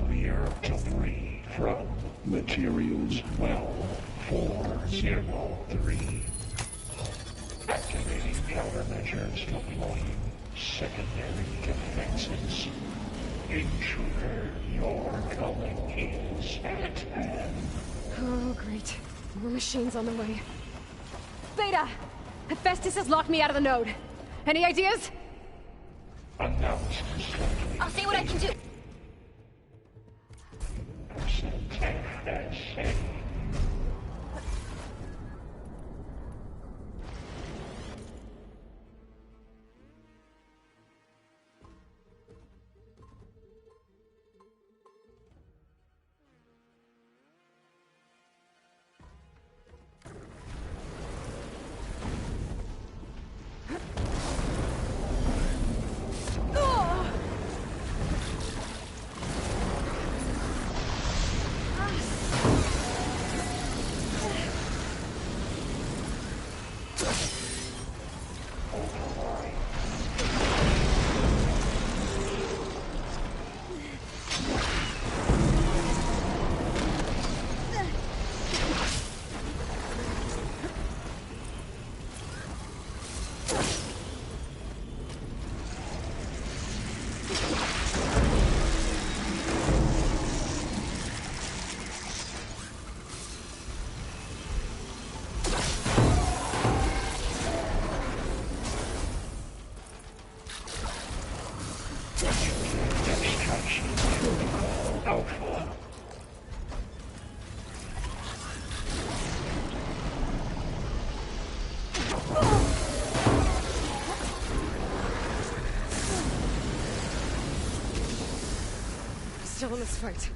Speaker 15: Clear debris from materials well 403. Activating countermeasures, deploying secondary defenses. Intruder, your coming is at hand.
Speaker 3: Oh, great. More machines on the way. Beta! Hephaestus has locked me out of the node. Any ideas?
Speaker 15: Announce slightly.
Speaker 5: I'll see what I can do.
Speaker 15: FSA.
Speaker 3: Still in this fight.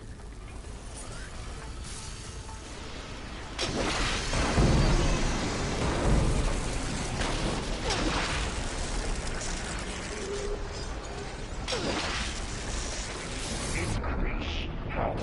Speaker 15: Increase power.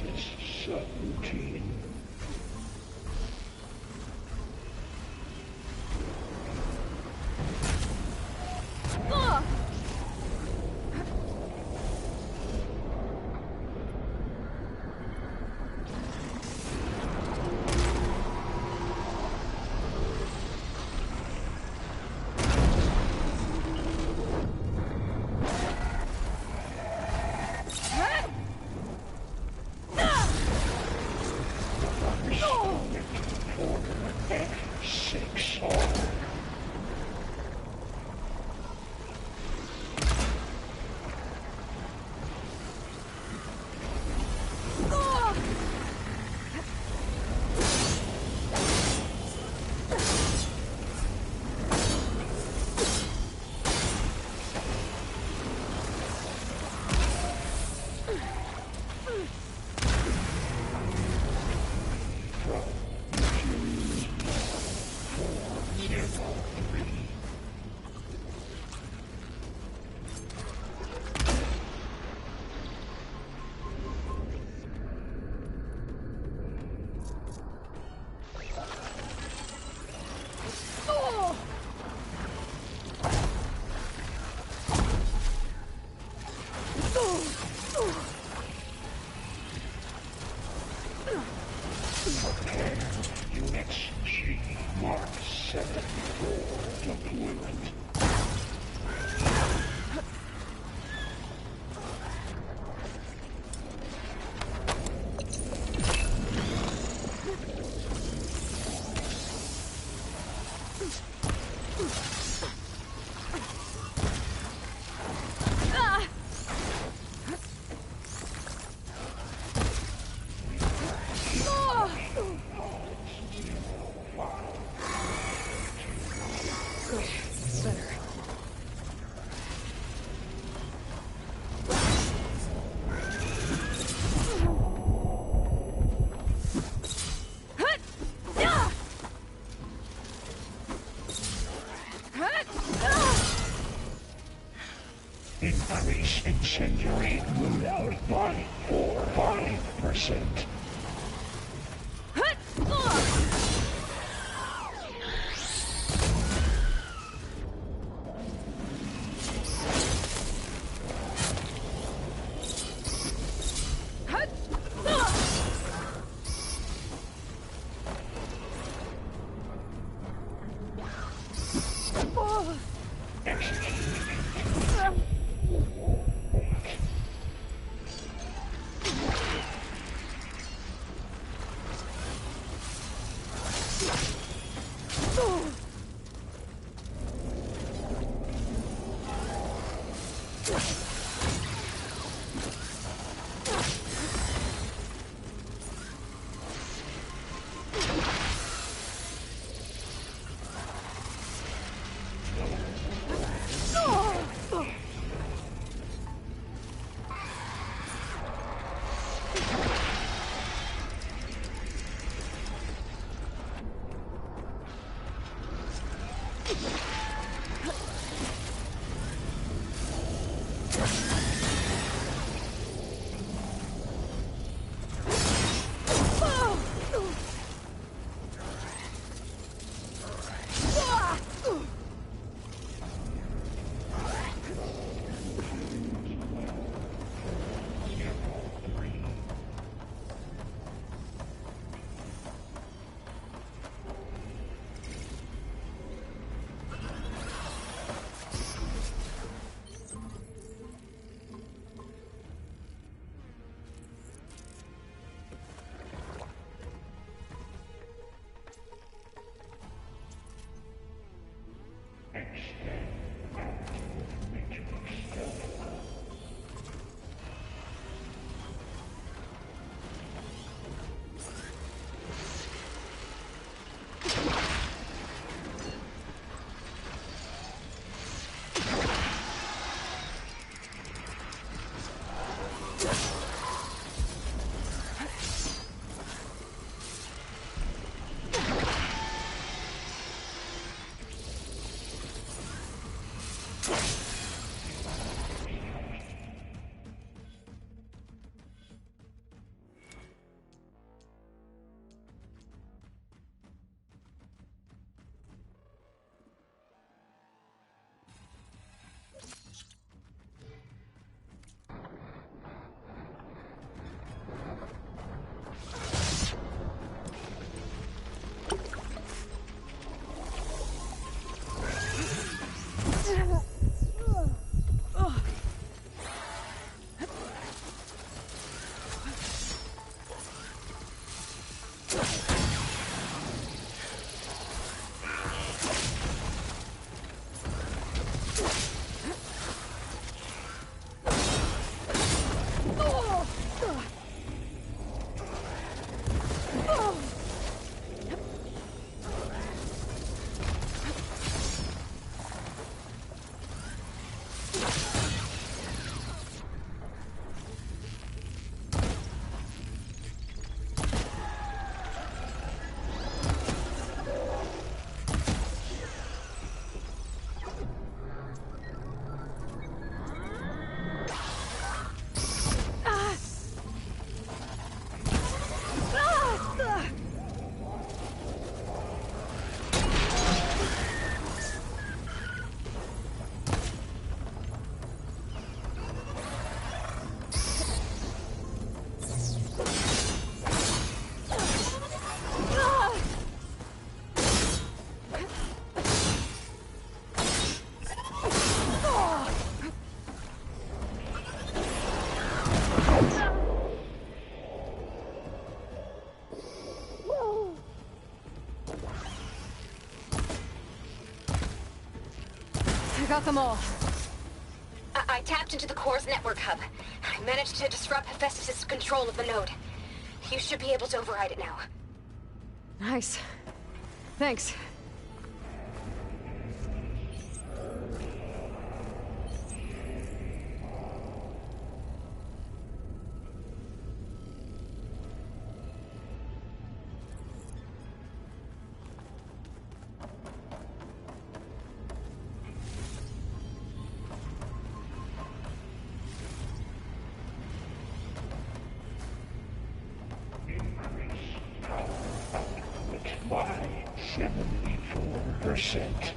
Speaker 15: Nemesis subroutine. UXG Mark 74 deployment. Increase incendiary loadout by 5%.
Speaker 3: I got them all.
Speaker 17: I tapped into the core's network hub. I managed to disrupt Hephaestus' control of the node. You should be able to override it now.
Speaker 3: Nice. Thanks.
Speaker 15: By 74%.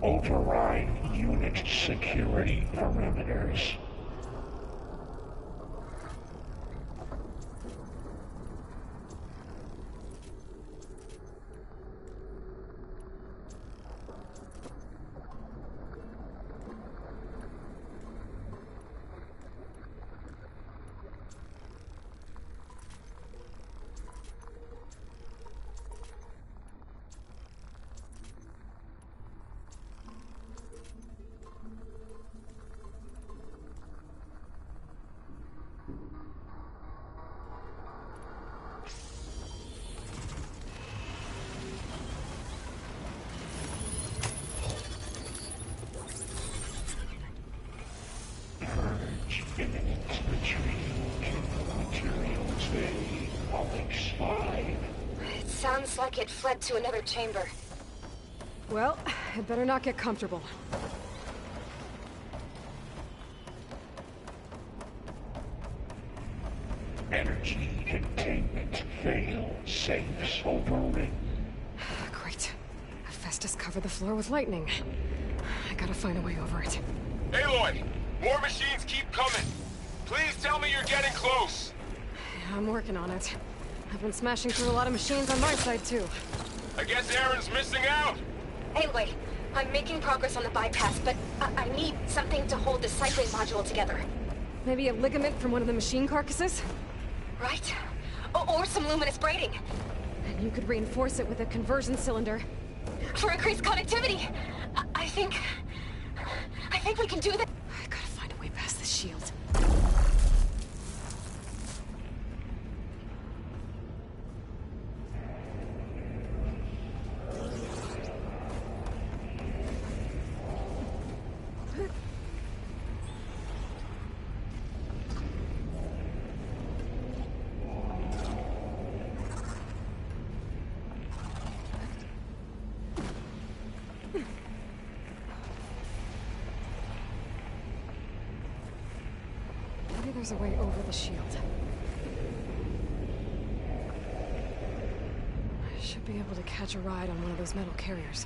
Speaker 15: Override unit security perimeters.
Speaker 17: It sounds like it fled to another chamber.
Speaker 3: Well, I'd better not get comfortable.
Speaker 15: Energy containment failed. Safes overridden.
Speaker 3: Great. Hephaestus covered the floor with lightning. I gotta find a way over it.
Speaker 9: Aloy! More machines keep coming! Please tell me you're getting close!
Speaker 3: Yeah, I'm working on it. I've been smashing through a lot of machines on my side, too.
Speaker 9: I guess Aaron's missing out!
Speaker 17: Anyway, I'm making progress on the bypass, but I need something to hold the cycling module together.
Speaker 3: Maybe a ligament from one of the machine carcasses?
Speaker 17: Right. Or some luminous braiding.
Speaker 3: And you could reinforce it with a conversion cylinder.
Speaker 17: For increased connectivity! I think we can do that.
Speaker 3: I gotta find a way past this shield. There's a way over the shield. I should be able to catch a ride on one of those metal carriers.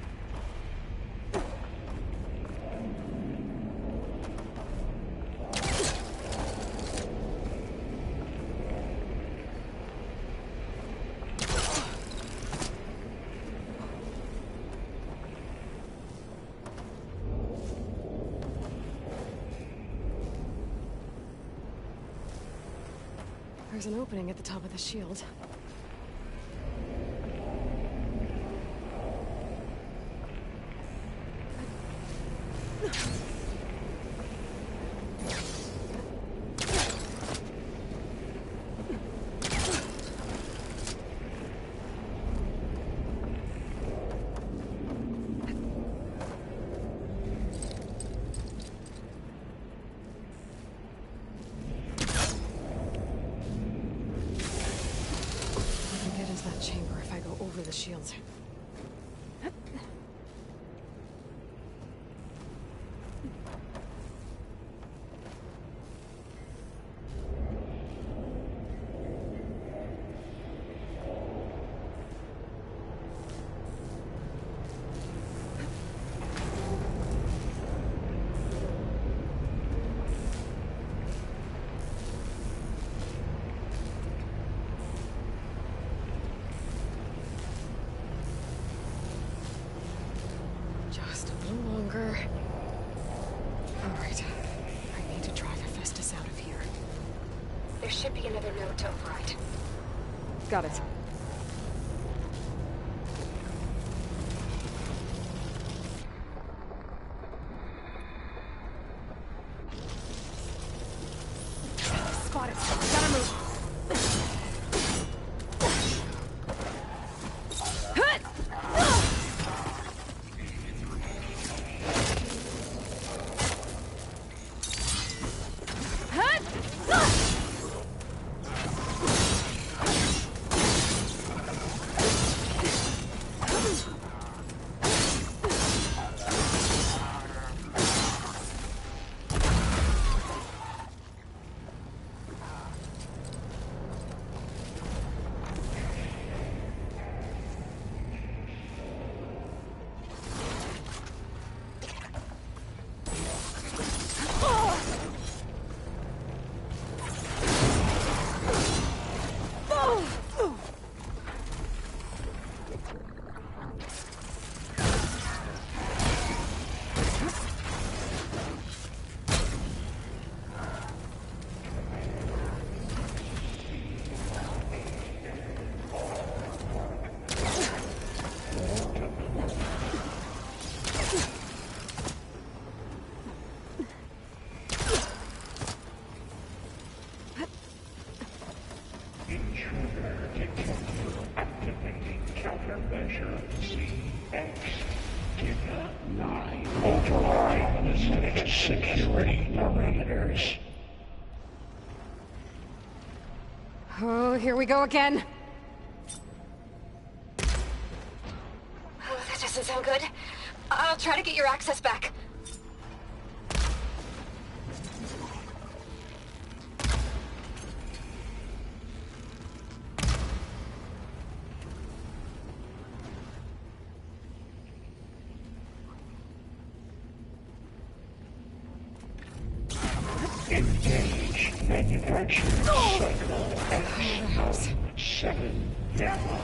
Speaker 3: There's an opening at the top of the shield. The shields. Just a little longer. Alright. I need to drive Hephaestus out of here.
Speaker 17: There should be another node to override.
Speaker 3: Got it.
Speaker 1: Spot it. Gotta move.
Speaker 15: Security parameters.
Speaker 3: Oh, here we go again.
Speaker 17: Oh, that doesn't sound good. I'll try to get your access back.
Speaker 15: Engage manufacturing cycle X-7 Gamma.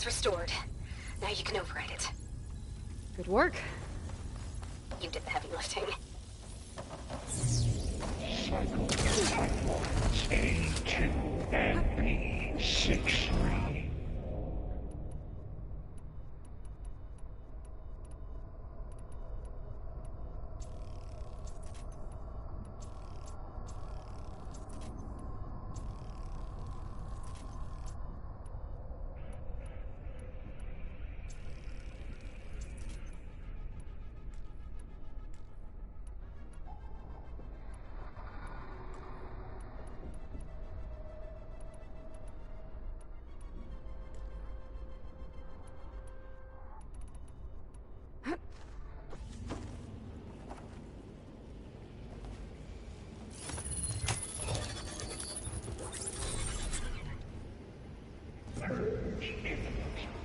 Speaker 17: network's restored. Now you can override it.
Speaker 3: Good work.
Speaker 17: You did the heavy lifting.
Speaker 15: Cycle platforms A2 and B63.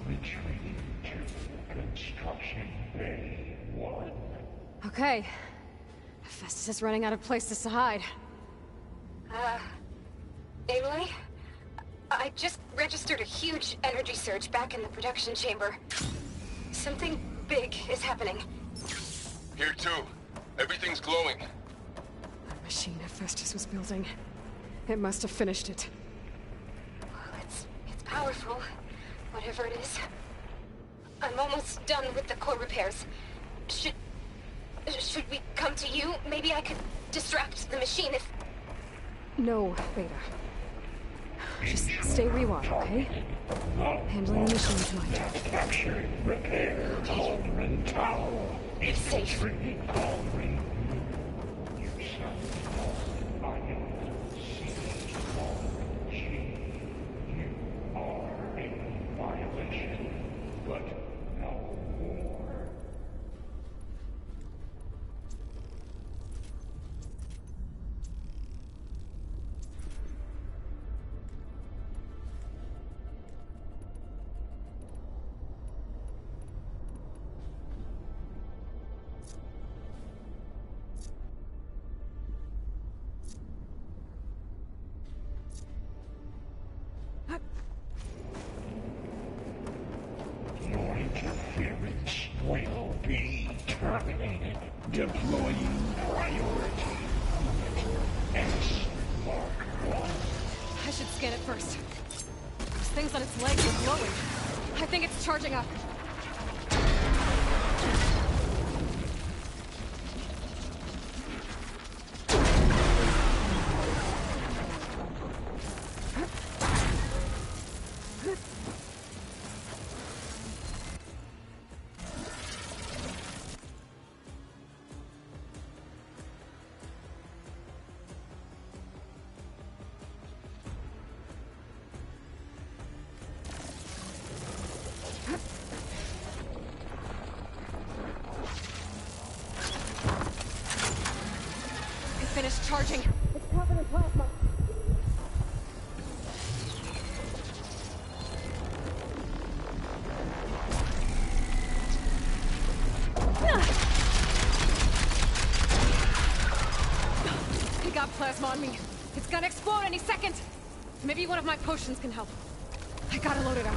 Speaker 15: Retreating to Construction Bay 1.
Speaker 3: Okay. Festus is running out of places to hide.
Speaker 17: Aloy? I just registered a huge energy surge back in the production chamber. Something big is happening.
Speaker 9: Here too. Everything's glowing.
Speaker 3: The machine Hephaestus was building. It must have finished it.
Speaker 17: Well, it's powerful. Whatever it is. I'm almost done with the core repairs. Should we come to you? Maybe I could distract the machine if...
Speaker 3: No, Beta. Just stay where you are, okay? Handling the machine tonight.
Speaker 15: Captured, repair, Cauldron Tower.
Speaker 17: It's safe.
Speaker 15: Cauldron. You sound I am You are in violation, but no more. Your interference will be terminated. Deploying priority. S Mark 1.
Speaker 3: I should scan it first. Those things on its legs are glowing. I think it's charging up. Finished charging. It's covered in plasma. He got plasma on me. It's gonna explode any second. Maybe one of my potions can help. I gotta load it up.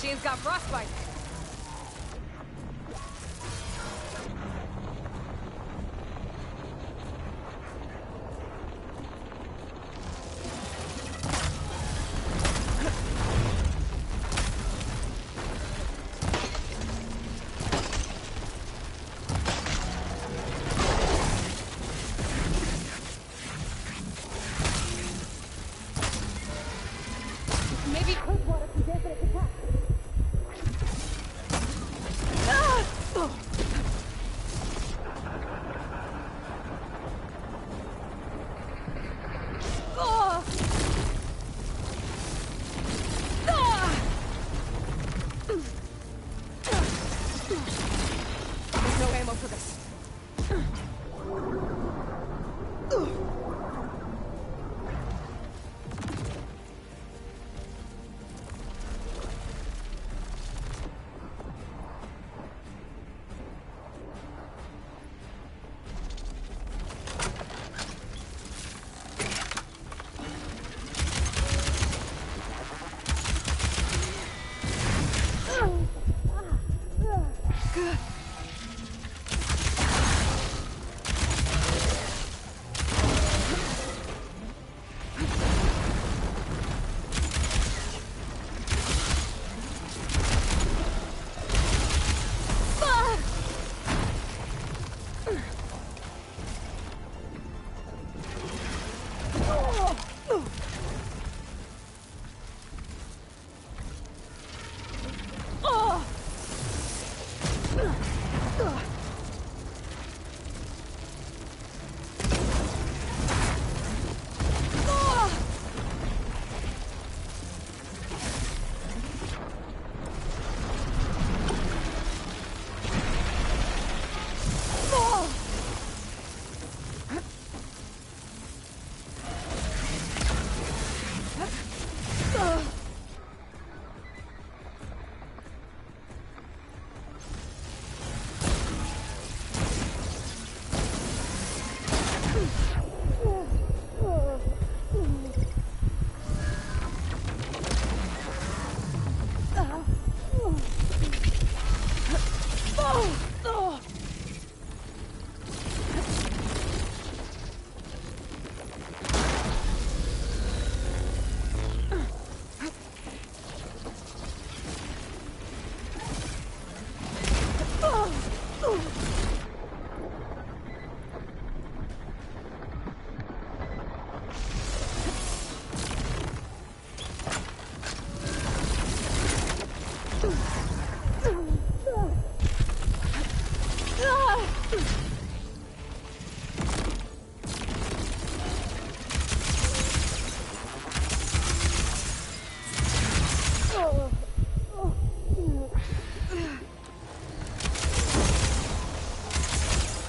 Speaker 3: machine's got frostbite. There's no ammo for this.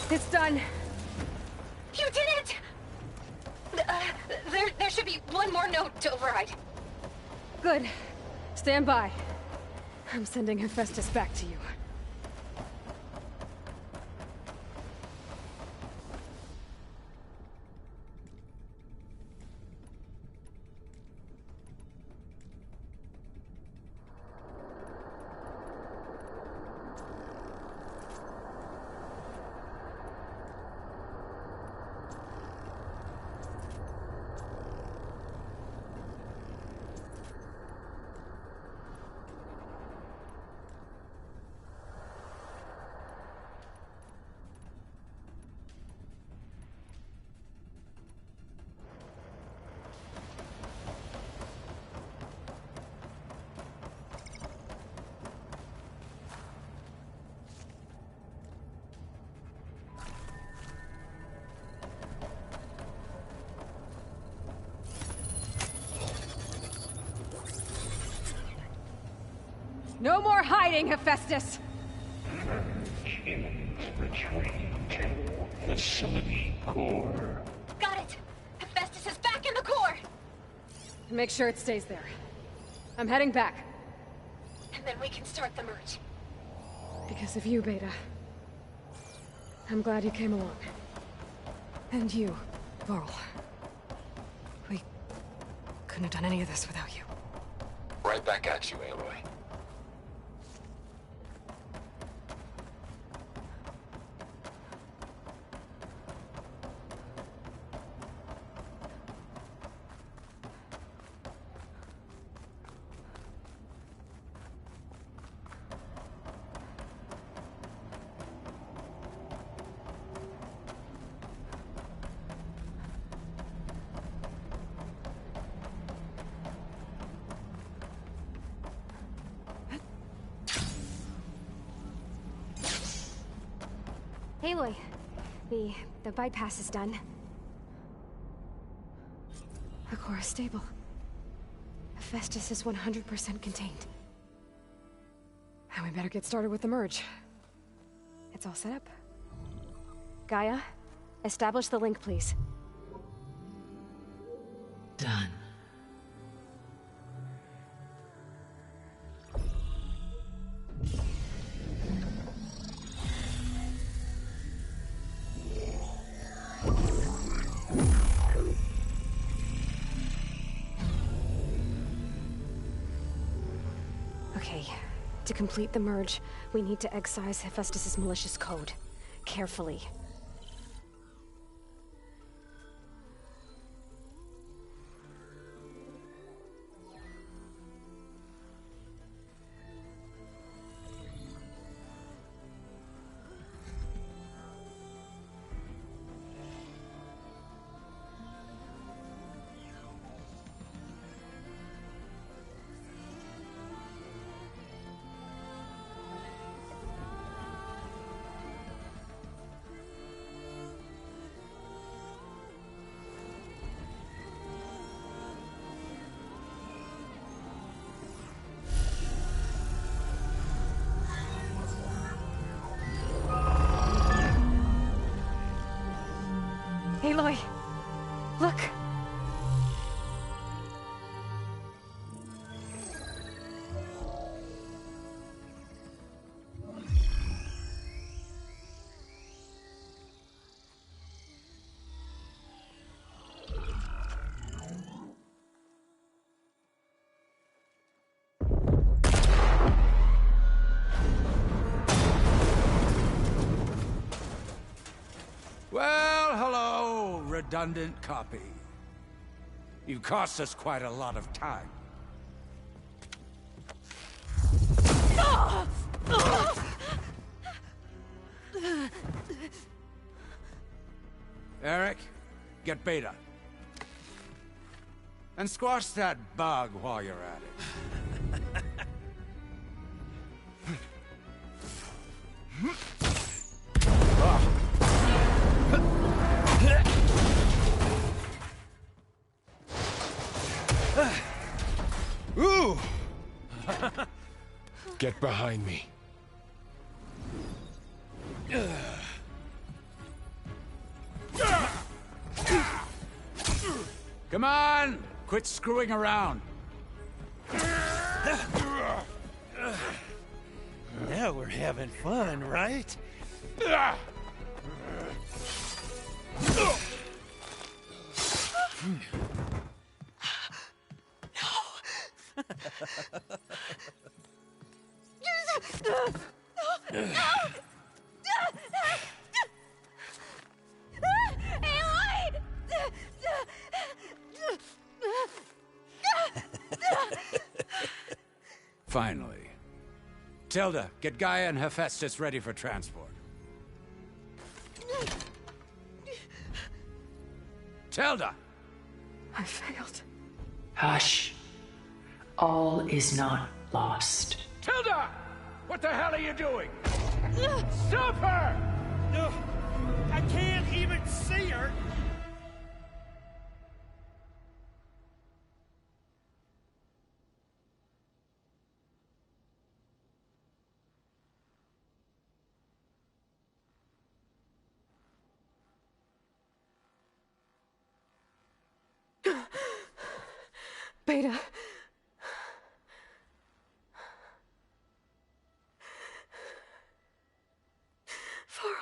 Speaker 3: It's done.
Speaker 17: You did it! There should be one more note to override.
Speaker 3: Good. Stand by. I'm sending Hephaestus back to you. No more hiding, Hephaestus!
Speaker 15: Humans retreating to the Sunny Core.
Speaker 17: Got it! Hephaestus is back in the core!
Speaker 3: Make sure it stays there. I'm heading back.
Speaker 17: And then we can start the merge.
Speaker 3: Because of you, Beta. I'm glad you came along. And you, Varl. We couldn't have done any of this without you.
Speaker 12: Right back at you, Aloy.
Speaker 17: Aloy, the bypass is done. The core is stable. Hephaestus is 100% contained.
Speaker 3: And we better get started with the merge.
Speaker 17: It's all set up. Gaia, establish the link, please.
Speaker 11: Done.
Speaker 17: Okay, to complete the merge, we need to excise Hephaestus' malicious code. Carefully. Aloy, look!
Speaker 18: Well, hello, redundant copy. You cost us quite a lot of time. Eric, get Beta. And squash that bug while you're at it.
Speaker 9: Ooh! Get behind me.
Speaker 18: Come on! Quit screwing around.
Speaker 19: Now we're having fun, right?
Speaker 18: Finally. Tilda, get Gaia and Hephaestus ready for transport. Tilda!
Speaker 3: I failed.
Speaker 11: Hush. All is not lost.
Speaker 18: Tilda! What the hell are you doing? Stop her!
Speaker 19: I can't even see her!
Speaker 3: Beta. Varl.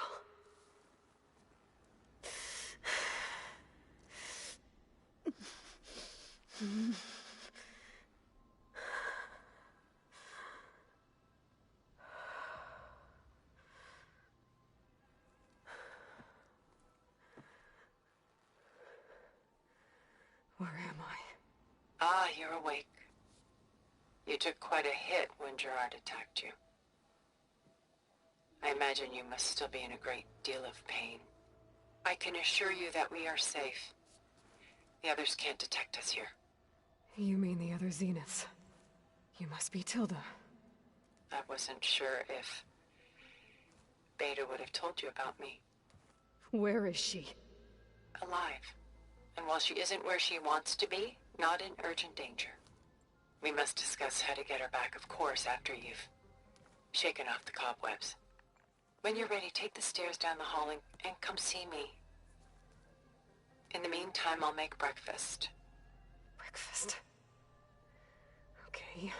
Speaker 3: Where am I?
Speaker 11: Ah, you're awake. You took quite a hit when Gerard attacked you. I imagine you must still be in a great deal of pain. I can assure you that we are safe. The others can't detect us here.
Speaker 3: You mean the other Zeniths? You must be Tilda.
Speaker 11: I wasn't sure if
Speaker 20: Beta would have told you about me.
Speaker 3: Where is she?
Speaker 20: Alive. And while she isn't where she wants to be, not in urgent danger. We must discuss how to get her back, of course, after you've shaken off the cobwebs. When you're ready, take the stairs down the hall and come see me. In the meantime, I'll make breakfast.
Speaker 3: Breakfast? Okay.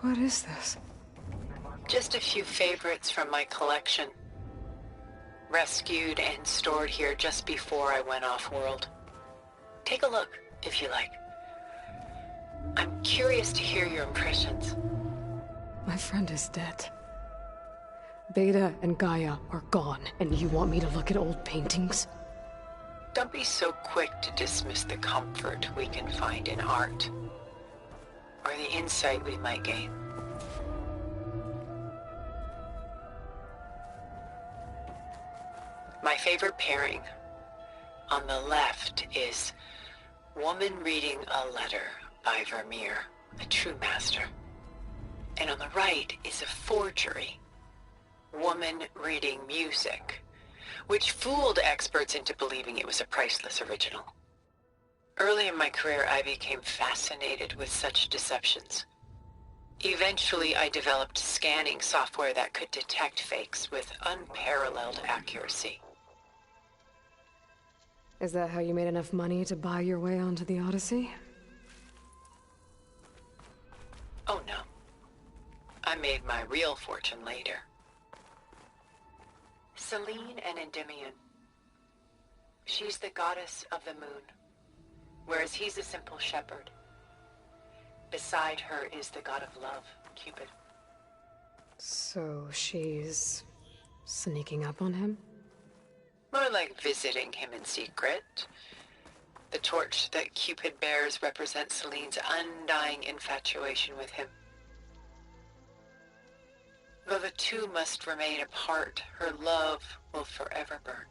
Speaker 3: What is this?
Speaker 20: Just a few favorites from my collection. Rescued and stored here just before I went off-world. Take a look, if you like. I'm curious to hear your impressions.
Speaker 3: My friend is dead. Beta and Gaia are gone, and you want me to look at old paintings?
Speaker 20: Don't be so quick to dismiss the comfort we can find in art, or the insight we might gain. My favorite pairing on the left is Woman Reading a Letter by Vermeer, a true master. And on the right is a forgery, Woman Reading Music, which fooled experts into believing it was a priceless original. Early in my career, I became fascinated with such deceptions. Eventually, I developed scanning software that could detect fakes with unparalleled accuracy.
Speaker 3: Is that how you made enough money to buy your way onto the Odyssey?
Speaker 20: Oh no. I made my real fortune later. Selene and Endymion. She's the goddess of the moon, whereas he's a simple shepherd. Beside her is the god of love, Cupid.
Speaker 3: So she's sneaking up on him?
Speaker 20: More like visiting him in secret. The torch that Cupid bears represents Selene's undying infatuation with him. Though the two must remain apart, her love will forever burn.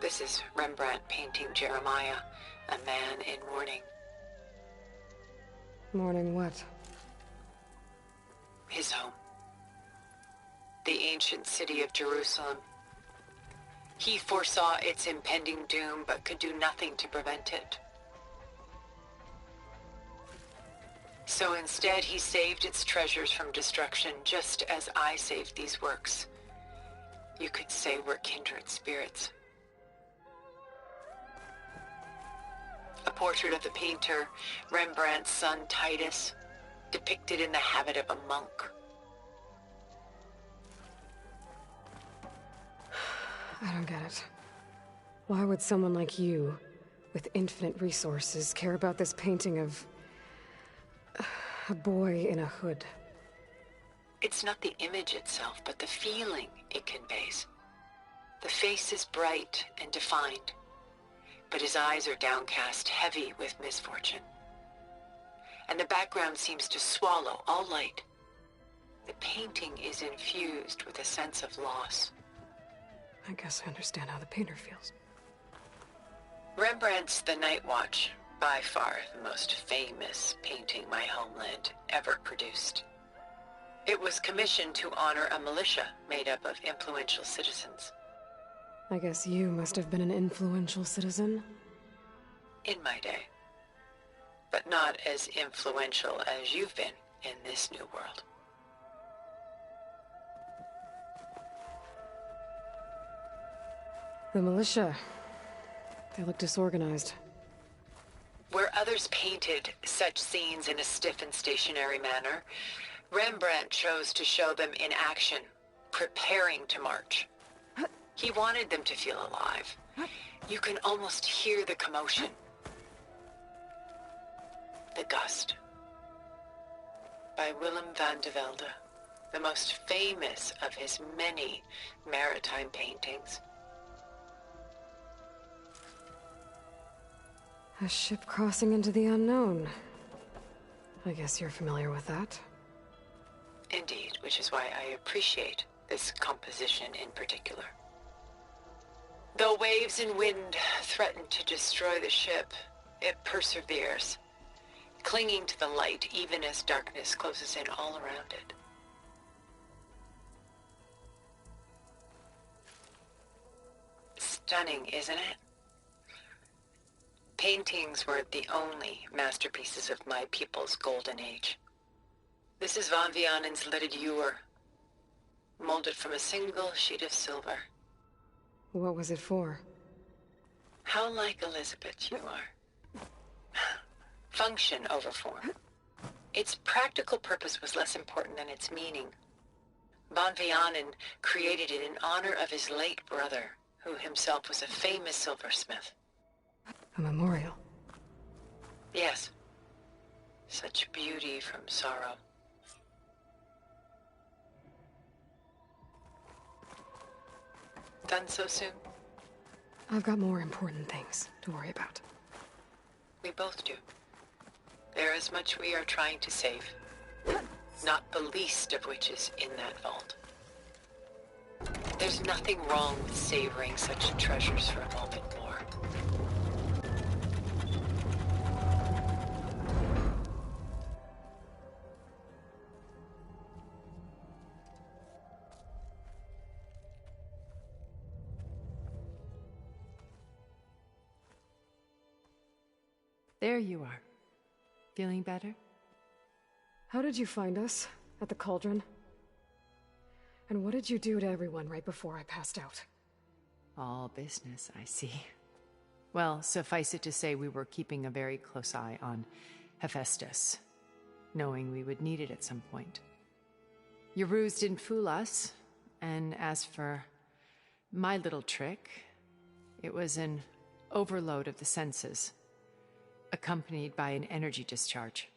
Speaker 20: This is Rembrandt painting Jeremiah, a man in mourning.
Speaker 3: Mourning what?
Speaker 20: His home. The ancient city of Jerusalem. He foresaw its impending doom, but could do nothing to prevent it. So instead, he saved its treasures from destruction, just as I saved these works. You could say we're kindred spirits. A portrait of the painter, Rembrandt's son Titus, depicted in the habit of a monk.
Speaker 3: I don't get it. Why would someone like you with infinite resources, care about this painting of a boy in a hood?
Speaker 20: It's not the image itself, but the feeling it conveys. The face is bright and defined, but his eyes are downcast, heavy with misfortune. And the background seems to swallow all light. The painting is infused with a sense of loss.
Speaker 3: I guess I understand how the painter feels.
Speaker 20: Rembrandt's The Night Watch, by far the most famous painting my homeland ever produced. It was commissioned to honor a militia made up of influential citizens.
Speaker 3: I guess you must have been an influential citizen.
Speaker 20: In my day. But not as influential as you've been in this new world.
Speaker 3: The militia. They look disorganized.
Speaker 20: Where others painted such scenes in a stiff and stationary manner, Rembrandt chose to show them in action, preparing to march. He wanted them to feel alive. You can almost hear the commotion. The Gust. By Willem van de Velde, the most famous of his many maritime paintings.
Speaker 3: A ship crossing into the unknown. I guess you're familiar with that.
Speaker 20: Indeed, which is why I appreciate this composition in particular. Though waves and wind threaten to destroy the ship, it perseveres, clinging to the light even as darkness closes in all around it. Stunning, isn't it? Paintings were the only masterpieces of my people's golden age. This is Van Vianen's leaded ewer, molded from a single sheet of silver.
Speaker 3: What was it for?
Speaker 20: How like Elizabeth you are. Function over form. Its practical purpose was less important than its meaning. Van Vianen created it in honor of his late brother, who himself was a famous silversmith.
Speaker 3: A memorial.
Speaker 20: Yes. Such beauty from sorrow. Done so soon?
Speaker 3: I've got more important things to worry about.
Speaker 20: We both do. There is much we are trying to save. Not the least of which is in that vault. There's nothing wrong with savoring such treasures for a moment more.
Speaker 21: There you are. Feeling better?
Speaker 3: How did you find us? At the cauldron? And what did you do to everyone right before I passed out?
Speaker 21: All business, I see. Well, suffice it to say we were keeping a very close eye on Hephaestus, knowing we would need it at some point. Your ruse didn't fool us, and as for my little trick, it was an overload of the senses, accompanied by an energy discharge.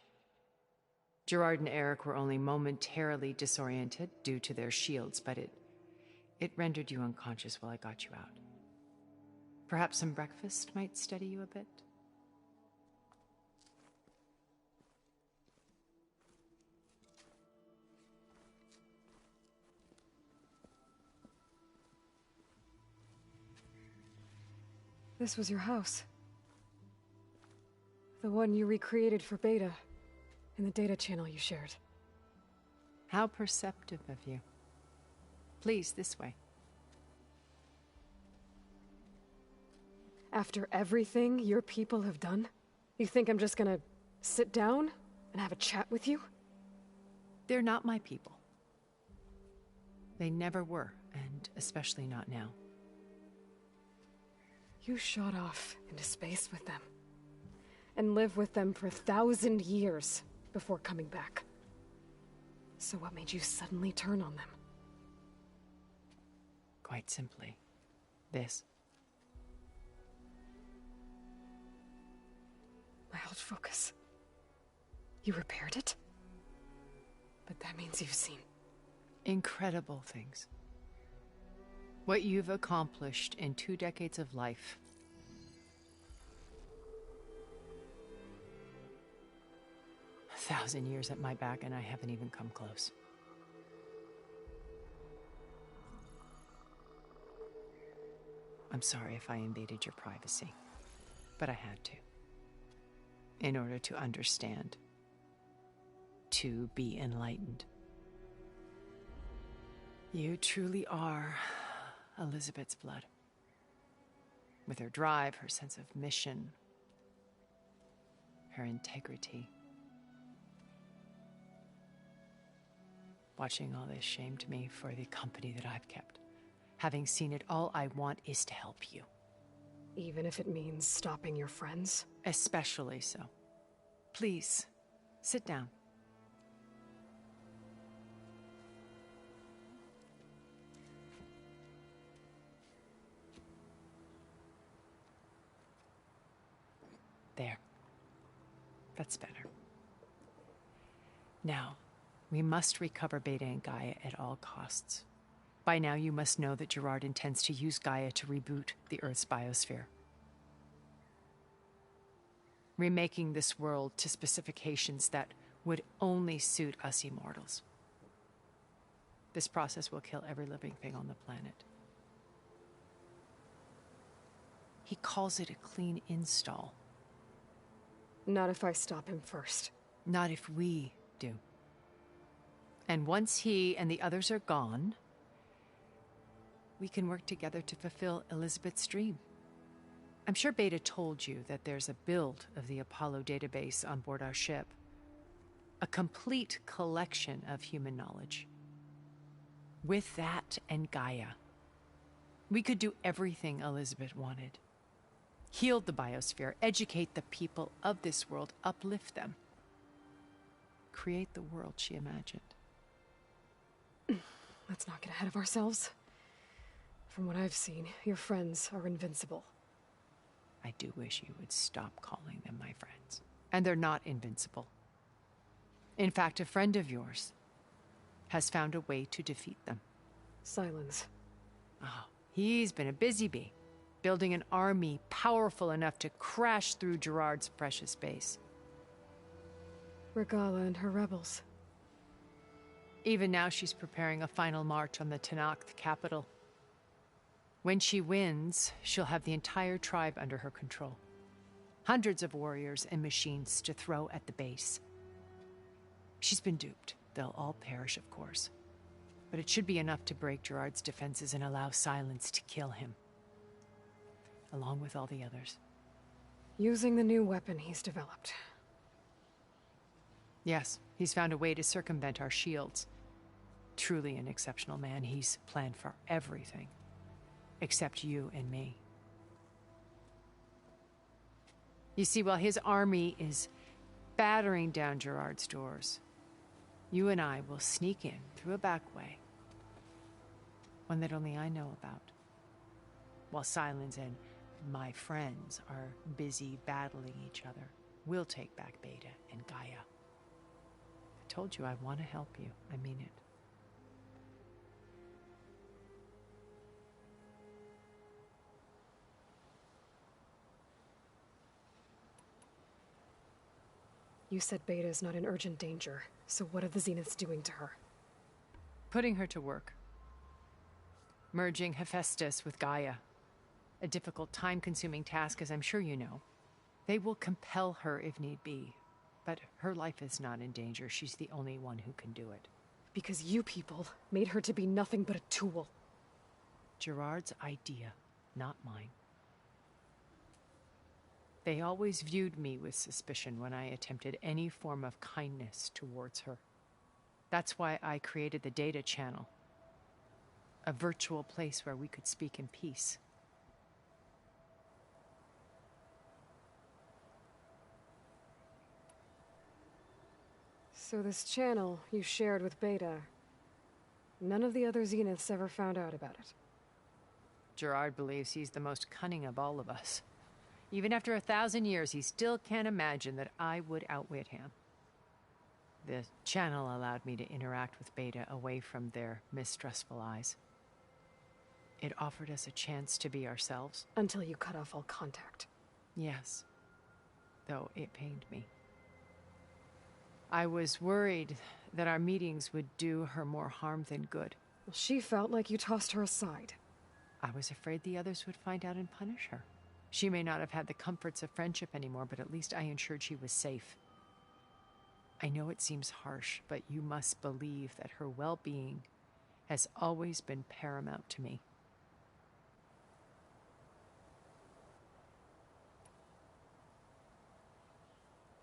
Speaker 21: Gerard and Eric were only momentarily disoriented due to their shields, but it rendered you unconscious while I got you out. Perhaps some breakfast might steady you a bit?
Speaker 3: This was your house. The one you recreated for Beta, in the data channel you shared.
Speaker 21: How perceptive of you. Please, this way.
Speaker 3: After everything your people have done, you think I'm just gonna sit down and have a chat with you?
Speaker 21: They're not my people. They never were, and especially not now.
Speaker 3: You shot off into space with them, and lived with them for 1,000 years before coming back. So what made you suddenly turn on them?
Speaker 21: Quite simply, this.
Speaker 3: world focus. You repaired it? But that means you've seen...
Speaker 21: incredible things. What you've accomplished in 2 decades of life. A 1,000 years at my back, and I haven't even come close. I'm sorry if I invaded your privacy, but I had to. In order to understand. To be enlightened. You truly are Elizabeth's blood. With her drive, her sense of mission, her integrity. Watching all this shamed me for the company that I've kept. Having seen it, all I want is to help you.
Speaker 3: Even if it means stopping your friends?
Speaker 21: Especially so. Please, sit down. There. That's better. Now, we must recover Beta and Gaia at all costs. By now, you must know that Gerard intends to use Gaia to reboot the Earth's biosphere. Remaking this world to specifications that would only suit us immortals. This process will kill every living thing on the planet. He calls it a clean install.
Speaker 3: Not if I stop him first.
Speaker 21: Not if we do. And once he and the others are gone, we can work together to fulfill Elizabeth's dream. I'm sure Beta told you that there's a build of the Apollo database on board our ship. A complete collection of human knowledge. With that and Gaia, we could do everything Elizabeth wanted. Heal the biosphere, educate the people of this world, uplift them. Create the world she imagined.
Speaker 3: Let's not get ahead of ourselves. From what I've seen, your friends are invincible.
Speaker 21: I do wish you would stop calling them my friends. And they're not invincible. In fact, a friend of yours has found a way to defeat them.
Speaker 3: Sylens.
Speaker 21: Oh, he's been a busy bee, building an army powerful enough to crash through Gerard's precious base.
Speaker 3: Regalla and her rebels.
Speaker 21: Even now, she's preparing a final march on the Tenakth capital. When she wins, she'll have the entire tribe under her control. Hundreds of warriors and machines to throw at the base. She's been duped. They'll all perish, of course. But it should be enough to break Gerard's defenses and allow Sylens to kill him. Along with all the others.
Speaker 3: Using the new weapon he's developed.
Speaker 21: Yes, he's found a way to circumvent our shields. Truly an exceptional man. He's planned for everything. Except you and me. You see, while his army is battering down Gerard's doors, you and I will sneak in through a back way. One that only I know about. While Sylens and my friends are busy battling each other, we'll take back Beta and Gaia. I told you I want to help you. I mean it.
Speaker 3: You said Beta is not in urgent danger, so what are the Zeniths doing to her?
Speaker 21: Putting her to work. Merging Hephaestus with Gaia. A difficult, time-consuming task, as I'm sure you know. They will compel her if need be. But her life is not in danger. She's the only one who can do it.
Speaker 3: Because you people made her to be nothing but a tool.
Speaker 21: Gerard's idea, not mine. They always viewed me with suspicion when I attempted any form of kindness towards her. That's why I created the data channel. A virtual place where we could speak in peace.
Speaker 3: So this channel you shared with Beta, none of the other Zeniths ever found out about it?
Speaker 21: Gerard believes he's the most cunning of all of us. Even after 1,000 years, he still can't imagine that I would outwit him. The channel allowed me to interact with Beta away from their mistrustful eyes. It offered us a chance to be ourselves.
Speaker 3: Until you cut off all contact.
Speaker 21: Yes. Though it pained me. I was worried that our meetings would do her more harm than good.
Speaker 3: Well, she felt like you tossed her aside.
Speaker 21: I was afraid the others would find out and punish her. She may not have had the comforts of friendship anymore, but at least I ensured she was safe. I know it seems harsh, but you must believe that her well-being has always been paramount to me.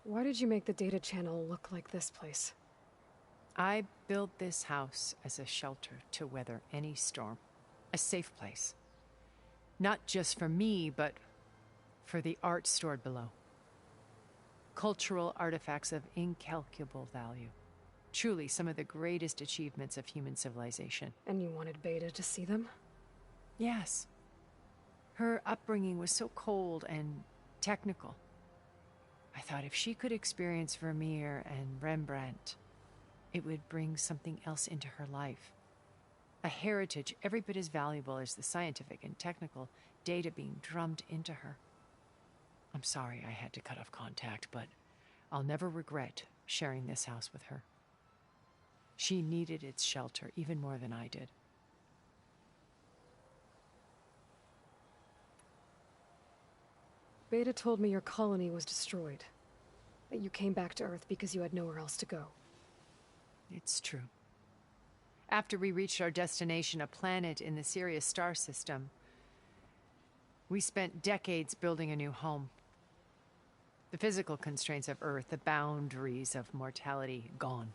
Speaker 3: Why did you make the data channel look like this place?
Speaker 21: I built this house as a shelter to weather any storm. A safe place. Not just for me, but for the art stored below. Cultural artifacts of incalculable value. Truly some of the greatest achievements of human civilization.
Speaker 3: And you wanted Beta to see them?
Speaker 21: Yes. Her upbringing was so cold and technical. I thought if she could experience Vermeer and Rembrandt, it would bring something else into her life. A heritage every bit as valuable as the scientific and technical data being drummed into her. I'm sorry I had to cut off contact, but I'll never regret sharing this house with her. She needed its shelter even more than I did.
Speaker 3: Beta told me your colony was destroyed. That you came back to Earth because you had nowhere else to go.
Speaker 21: It's true. After we reached our destination, a planet in the Sirius star system, we spent decades building a new home. The physical constraints of Earth, the boundaries of mortality, gone.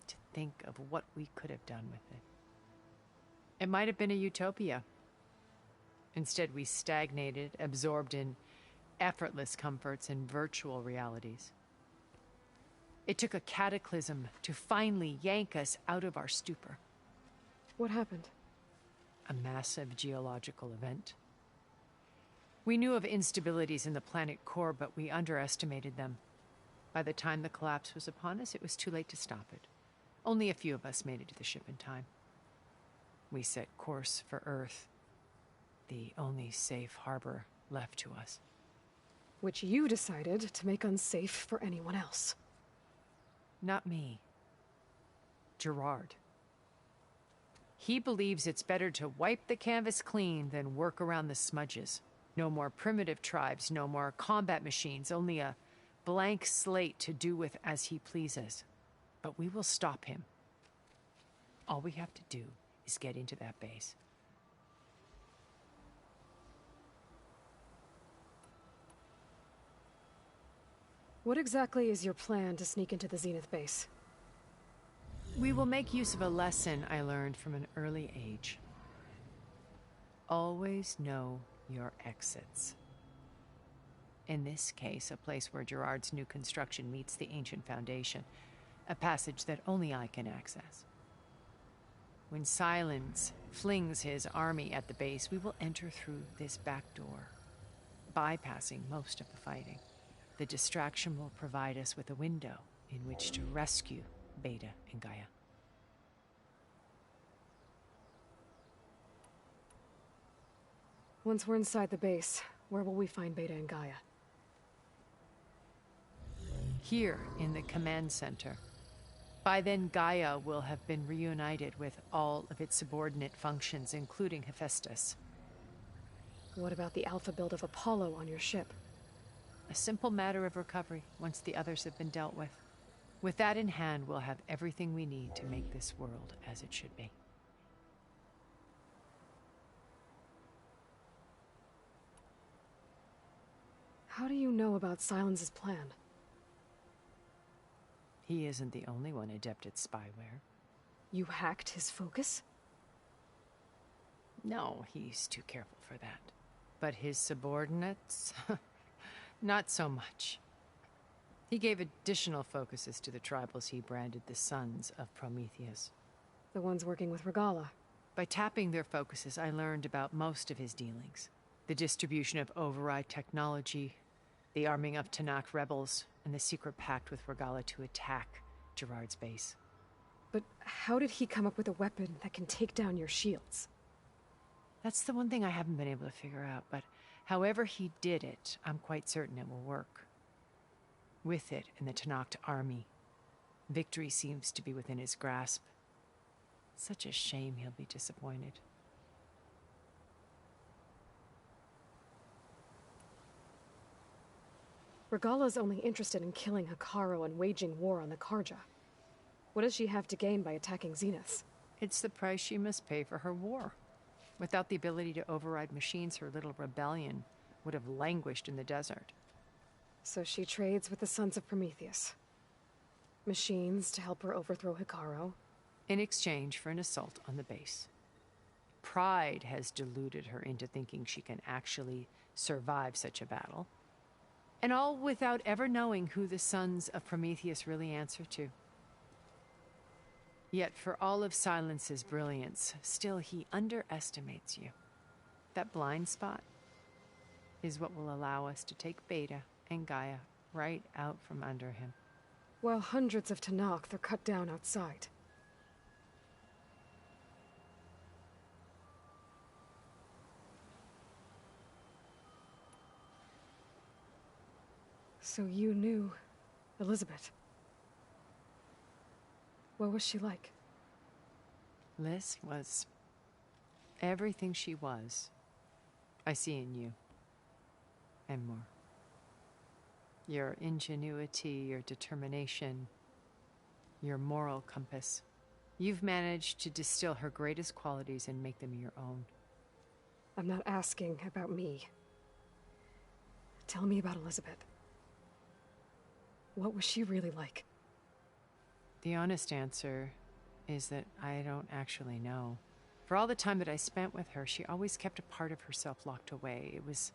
Speaker 21: To think of what we could have done with it. It might have been a utopia. Instead, we stagnated, absorbed in effortless comforts and virtual realities. It took a cataclysm to finally yank us out of our stupor.
Speaker 3: What happened?
Speaker 21: A massive geological event. We knew of instabilities in the planet core, but we underestimated them. By the time the collapse was upon us, it was too late to stop it. Only a few of us made it to the ship in time. We set course for Earth, the only safe harbor left to us.
Speaker 3: Which you decided to make unsafe for anyone else.
Speaker 21: Not me. Gerard. He believes it's better to wipe the canvas clean than work around the smudges. No more primitive tribes, no more combat machines, only a blank slate to do with as he pleases. But we will stop him. All we have to do is get into that base.
Speaker 3: What exactly is your plan to sneak into the Zenith base?
Speaker 21: We will make use of a lesson I learned from an early age. Always know your exits. In this case, a place where Gerard's new construction meets the ancient foundation, a passage that only I can access. When Silence flings his army at the base, we will enter through this back door, bypassing most of the fighting. The distraction will provide us with a window in which to rescue Beta and Gaia.
Speaker 3: Once we're inside the base, where will we find Beta and Gaia?
Speaker 21: Here in the command center. By then, Gaia will have been reunited with all of its subordinate functions, including Hephaestus.
Speaker 3: What about the alpha build of Apollo on your ship?
Speaker 21: A simple matter of recovery once the others have been dealt with. With that in hand, we'll have everything we need to make this world as it should be.
Speaker 3: How do you know about Silence's plan?
Speaker 21: He isn't the only one adept at spyware.
Speaker 3: You hacked his focus?
Speaker 21: No, he's too careful for that. But his subordinates? Not so much. He gave additional focuses to the tribals he branded the Sons of Prometheus.
Speaker 3: The ones working with Regalla.
Speaker 21: By tapping their focuses, I learned about most of his dealings. The distribution of override technology, the arming of Tanakh rebels, and the secret pact with Regala to attack Gerard's base.
Speaker 3: But how did he come up with a weapon that can take down your shields?
Speaker 21: That's the one thing I haven't been able to figure out, but however he did it, I'm quite certain it will work. With it and the Tanakh army, victory seems to be within his grasp. Such a shame he'll be disappointed.
Speaker 3: Regala's only interested in killing Hekarro and waging war on the Karja. What does she have to gain by attacking Zenith?
Speaker 21: It's the price she must pay for her war. Without the ability to override machines, her little rebellion would have languished in the desert.
Speaker 3: So she trades with the Sons of Prometheus. Machines to help her overthrow Hekarro.
Speaker 21: In exchange for an assault on the base. Pride has deluded her into thinking she can actually survive such a battle. And all without ever knowing who the Sons of Prometheus really answer to. Yet for all of Silence's brilliance, still he underestimates you. That blind spot is what will allow us to take Beta and Gaia right out from under him.
Speaker 3: While hundreds of Tanakh are cut down outside. So you knew Elizabeth. What was she like?
Speaker 21: Liz was everything she was. I see in you. And more. Your ingenuity, your determination, your moral compass. You've managed to distill her greatest qualities and make them your own.
Speaker 3: I'm not asking about me. Tell me about Elizabeth. What was she really like?
Speaker 21: The honest answer is that I don't actually know. For all the time that I spent with her, she always kept a part of herself locked away. It was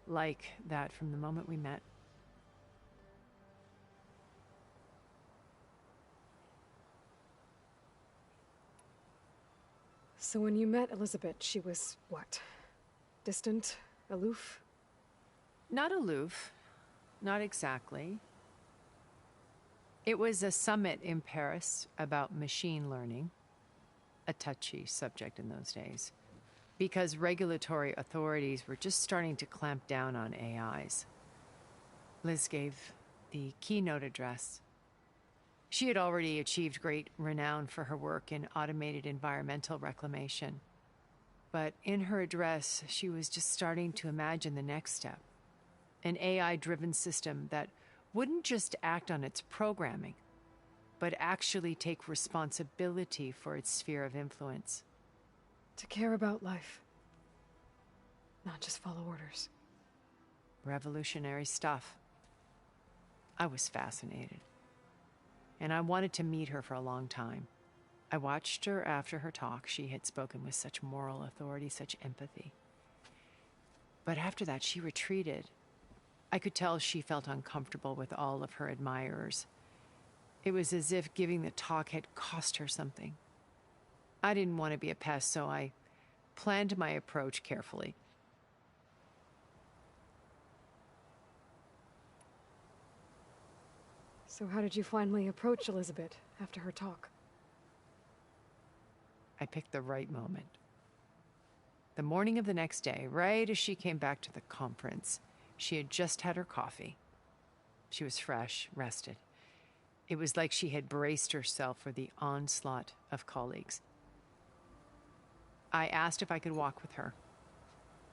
Speaker 21: like that from the moment we met.
Speaker 3: So when you met Elizabeth, she was what? Distant? Aloof?
Speaker 21: Not aloof. Not exactly. It was a summit in Paris about machine learning, a touchy subject in those days, because regulatory authorities were just starting to clamp down on AIs. Liz gave the keynote address. She had already achieved great renown for her work in automated environmental reclamation. But in her address, she was just starting to imagine the next step, an AI-driven system that wouldn't just act on its programming, but actually take responsibility for its sphere of influence.
Speaker 3: To care about life. Not just follow orders.
Speaker 21: Revolutionary stuff. I was fascinated. And I wanted to meet her for a long time. I watched her after her talk. She had spoken with such moral authority, such empathy. But after that, she retreated. I could tell she felt uncomfortable with all of her admirers. It was as if giving the talk had cost her something. I didn't want to be a pest, so I planned my approach carefully.
Speaker 3: So how did you finally approach Elizabeth after her talk?
Speaker 21: I picked the right moment. The morning of the next day, right as she came back to the conference, she had just had her coffee. She was fresh, rested. It was like she had braced herself for the onslaught of colleagues. I asked if I could walk with her,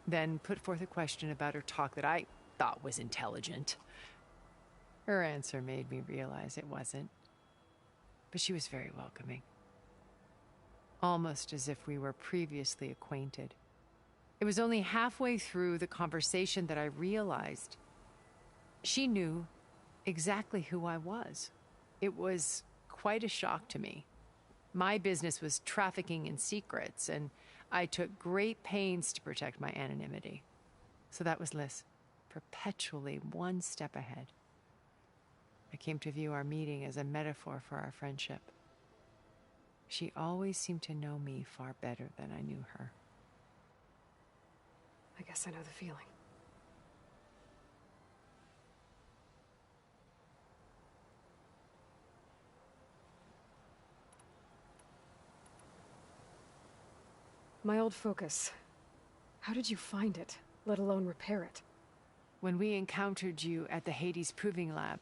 Speaker 21: then put forth a question about her talk that I thought was intelligent. Her answer made me realize it wasn't, but she was very welcoming. Almost as if we were previously acquainted. It was only halfway through the conversation that I realized she knew exactly who I was. It was quite a shock to me. My business was trafficking in secrets, and I took great pains to protect my anonymity. So that was Liz, perpetually one step ahead. I came to view our meeting as a metaphor for our friendship. She always seemed to know me far better than I knew her.
Speaker 3: I guess I know the feeling. My old focus. How did you find it, let alone repair it?
Speaker 21: When we encountered you at the Hades Proving Lab,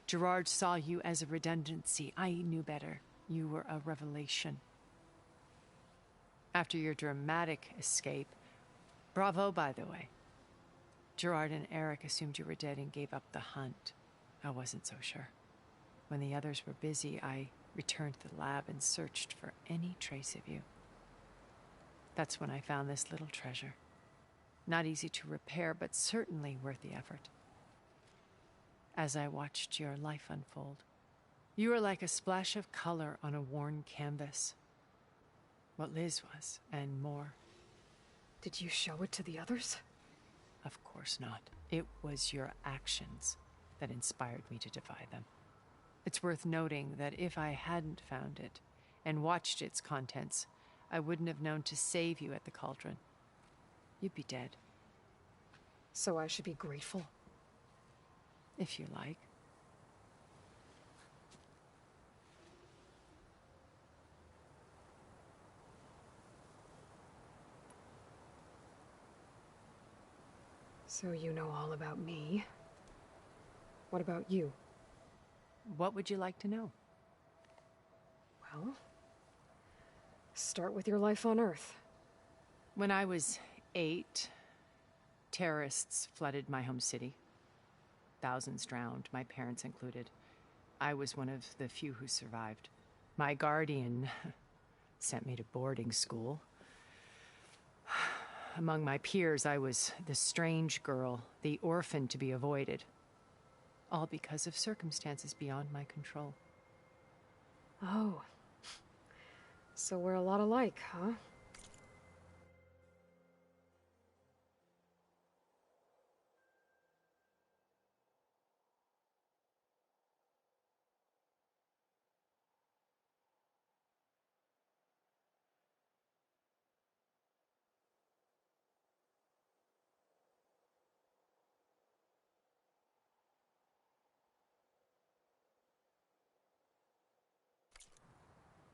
Speaker 21: Gerard saw you as a redundancy. I knew better. You were a revelation. After your dramatic escape, bravo, by the way. Gerard and Eric assumed you were dead and gave up the hunt. I wasn't so sure. When the others were busy, I returned to the lab and searched for any trace of you. That's when I found this little treasure. Not easy to repair, but certainly worth the effort. As I watched your life unfold, you were like a splash of color on a worn canvas. What Liz was, and more.
Speaker 3: Did you show it to the others?
Speaker 21: Of course not. It was your actions that inspired me to defy them. It's worth noting that if I hadn't found it and watched its contents, I wouldn't have known to save you at the cauldron. You'd be dead.
Speaker 3: So I should be grateful?
Speaker 21: If you like.
Speaker 3: So you know all about me. What about you?
Speaker 21: What would you like to know?
Speaker 3: Well, start with your life on Earth.
Speaker 21: When I was 8, terrorists flooded my home city. Thousands drowned, my parents included. I was one of the few who survived. My guardian sent me to boarding school. Among my peers, I was the strange girl, the orphan to be avoided. All because of circumstances beyond my control.
Speaker 3: Oh. So we're a lot alike, huh?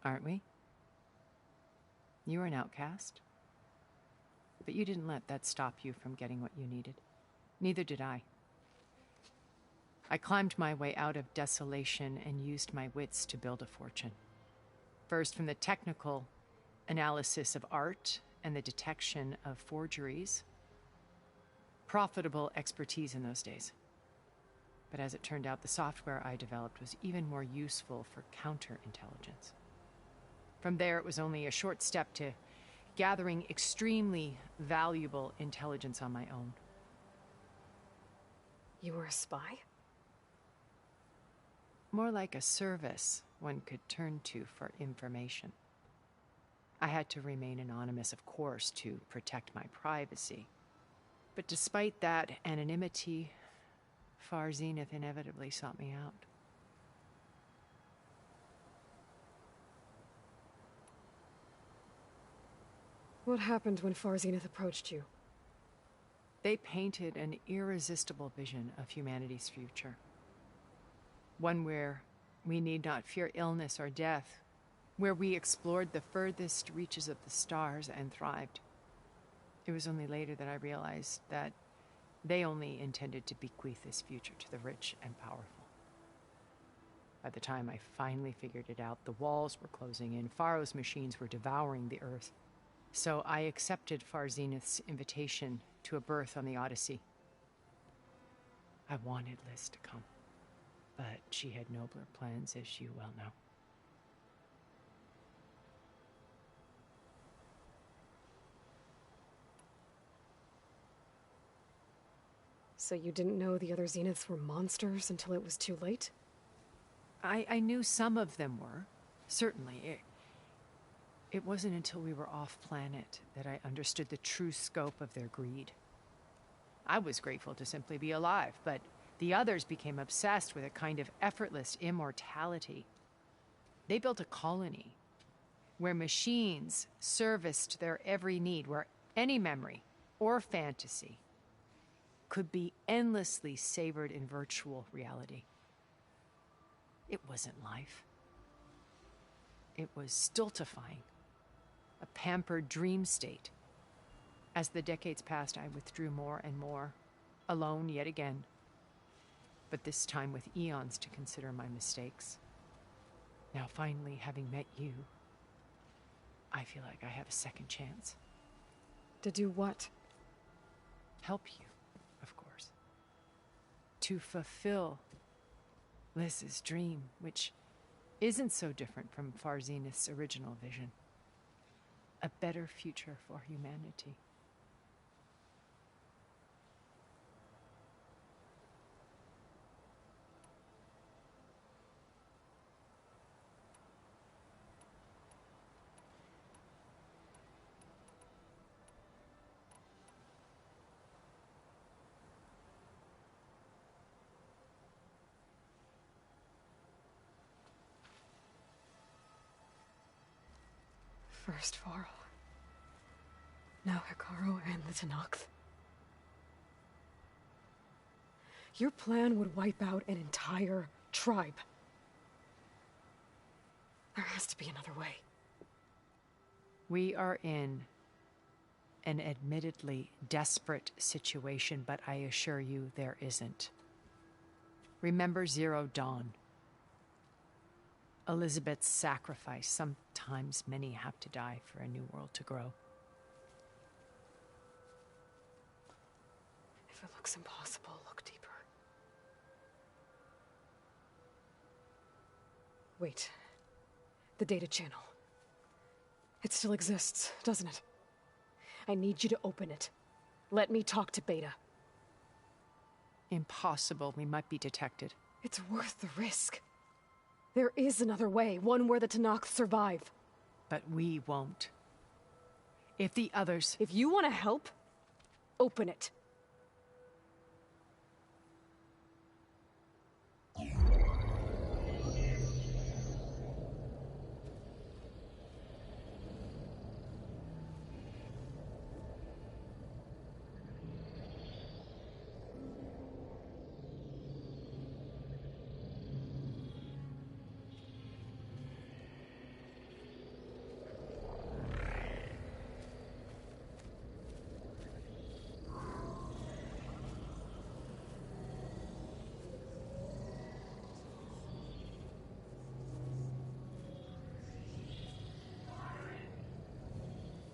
Speaker 21: Aren't we? You were an outcast. But you didn't let that stop you from getting what you needed. Neither did I. I climbed my way out of desolation and used my wits to build a fortune. First, from the technical analysis of art and the detection of forgeries. Profitable expertise in those days. But as it turned out, the software I developed was even more useful for counterintelligence. From there, it was only a short step to gathering extremely valuable intelligence on my own.
Speaker 3: You were a spy?
Speaker 21: More like a service one could turn to for information. I had to remain anonymous, of course, to protect my privacy. But despite that anonymity, Far Zenith inevitably sought me out.
Speaker 3: What happened when Far Zenith approached you?
Speaker 21: They painted an irresistible vision of humanity's future. One where we need not fear illness or death, where we explored the furthest reaches of the stars and thrived. It was only later that I realized that they only intended to bequeath this future to the rich and powerful. By the time I finally figured it out, the walls were closing in, Pharaoh's machines were devouring the earth. So I accepted Far Zenith's invitation to a berth on the Odyssey. I wanted Liz to come, but she had nobler plans, as you well know.
Speaker 3: So you didn't know the other Zeniths were monsters until it was too late?
Speaker 21: I knew some of them were, certainly. It wasn't until we were off-planet that I understood the true scope of their greed. I was grateful to simply be alive, but the others became obsessed with a kind of effortless immortality. They built a colony where machines serviced their every need, where any memory or fantasy could be endlessly savored in virtual reality. It wasn't life. It was stultifying, a pampered dream state. As the decades passed, I withdrew more and more, alone yet again, but this time with eons to consider my mistakes. Now finally, having met you, I feel like I have a second chance.
Speaker 3: To do what?
Speaker 21: Help you, of course. To fulfill Liz's dream, which isn't so different from Far Zenith's original vision. A better future for humanity.
Speaker 3: First Varl. Now Hekarro and the Tenakth. Your plan would wipe out an entire tribe. There has to be another way.
Speaker 21: We are in an admittedly desperate situation, but I assure you there isn't. Remember Zero Dawn. Elizabeth's sacrifice. Sometimes many have to die for a new world to grow.
Speaker 3: If it looks impossible, look deeper. Wait. The data channel. It still exists, doesn't it? I need you to open it. Let me talk to Beta.
Speaker 21: Impossible. We might be detected.
Speaker 3: It's worth the risk. There is another way, one where the Tenakth survive.
Speaker 21: But we won't. If the others...
Speaker 3: If you want to help, open it.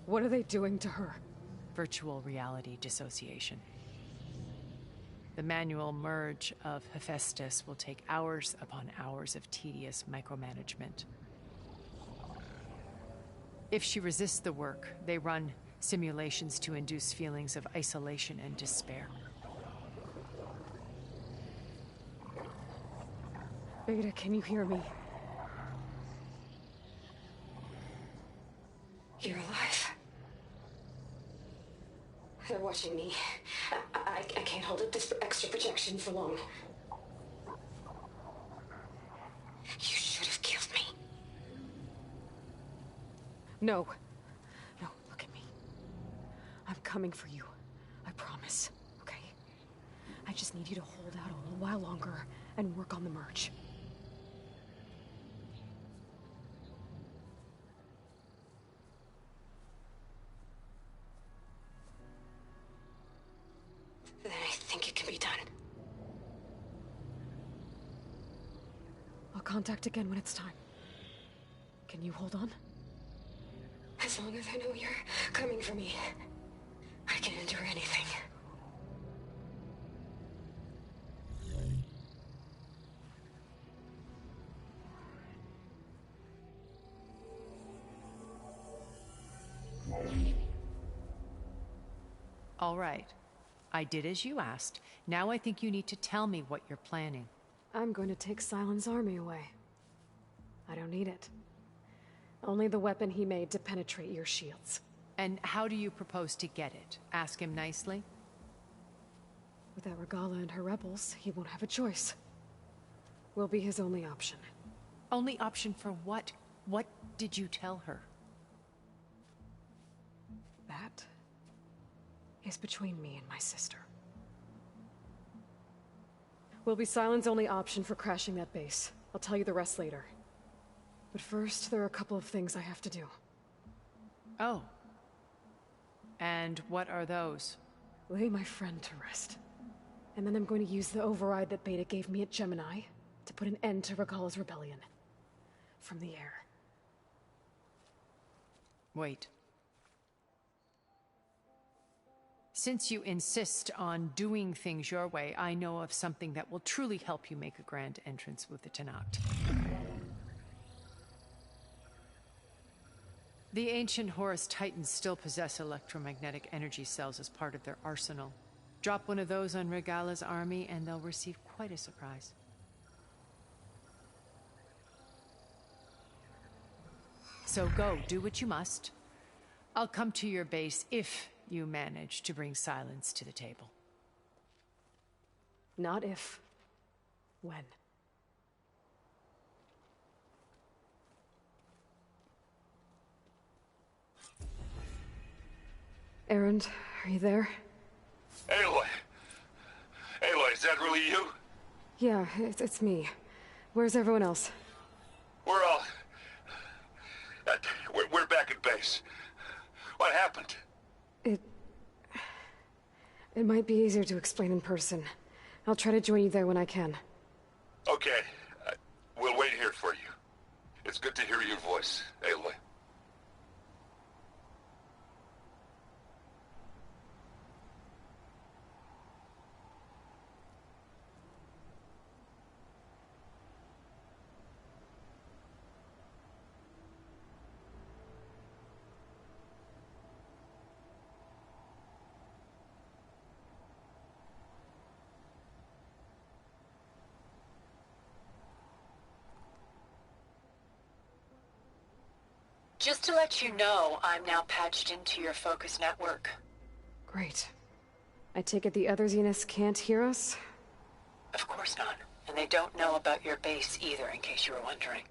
Speaker 3: What are they doing to her?
Speaker 21: Virtual reality dissociation. The manual merge of Hephaestus will take hours upon hours of tedious micromanagement. If she resists the work, they run simulations to induce feelings of isolation and despair.
Speaker 3: Beta, can you hear me?
Speaker 14: You're alive. They're watching me. I can't hold up this extra protection for long. You should have killed me.
Speaker 3: No. No, look at me. I'm coming for you. I promise, okay? I just need you to hold out a little while longer and work on the merge.
Speaker 14: Then I think it can be done.
Speaker 3: I'll contact again when it's time. Can you hold on?
Speaker 14: As long as I know you're coming for me, I can endure anything.
Speaker 21: All right. I did as you asked. Now I think you need to tell me what you're planning.
Speaker 3: I'm going to take Sylens' army away. I don't need it. Only the weapon he made to penetrate your shields.
Speaker 21: And how do you propose to get it? Ask him nicely?
Speaker 3: Without Regalla and her rebels, he won't have a choice. We'll be his only option.
Speaker 21: Only option for what? What did you tell her?
Speaker 3: That is between me and my sister. Will be Sylens' only option for crashing that base. I'll tell you the rest later. But first, there are a couple of things I have to do.
Speaker 21: Oh. And what are those?
Speaker 3: Lay my friend to rest. And then I'm going to use the override that Beta gave me at Gemini to put an end to Regalla's rebellion. From the air.
Speaker 21: Wait. Since you insist on doing things your way, I know of something that will truly help you make a grand entrance with the Tenakth. The ancient Horus Titans still possess electromagnetic energy cells as part of their arsenal. Drop one of those on Regalla's army and they'll receive quite a surprise. So go, do what you must. I'll come to your base if you manage to bring Sylens to the table.
Speaker 3: Not if. When. Erend, are you there?
Speaker 12: Aloy! Aloy, is that really you?
Speaker 3: Yeah, it's me. Where's everyone else?
Speaker 12: We're all... We're back at base. What happened?
Speaker 3: It might be easier to explain in person. I'll try to join you there when I can.
Speaker 12: Okay. We'll wait here for you. It's good to hear your voice, Aloy.
Speaker 20: Just to let you know, I'm now patched into your focus network.
Speaker 3: Great. I take it the other Zeniths can't hear us?
Speaker 20: Of course not. And they don't know about your base either, in case you were wondering.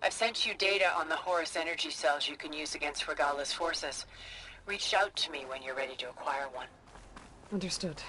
Speaker 20: I've sent you data on the Horus energy cells you can use against Regalla's forces. Reach out to me when you're ready to acquire one.
Speaker 3: Understood.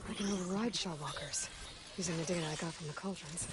Speaker 3: I can override Shawwalkers, using the data I got from the cauldrons.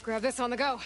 Speaker 3: Grab this on the go.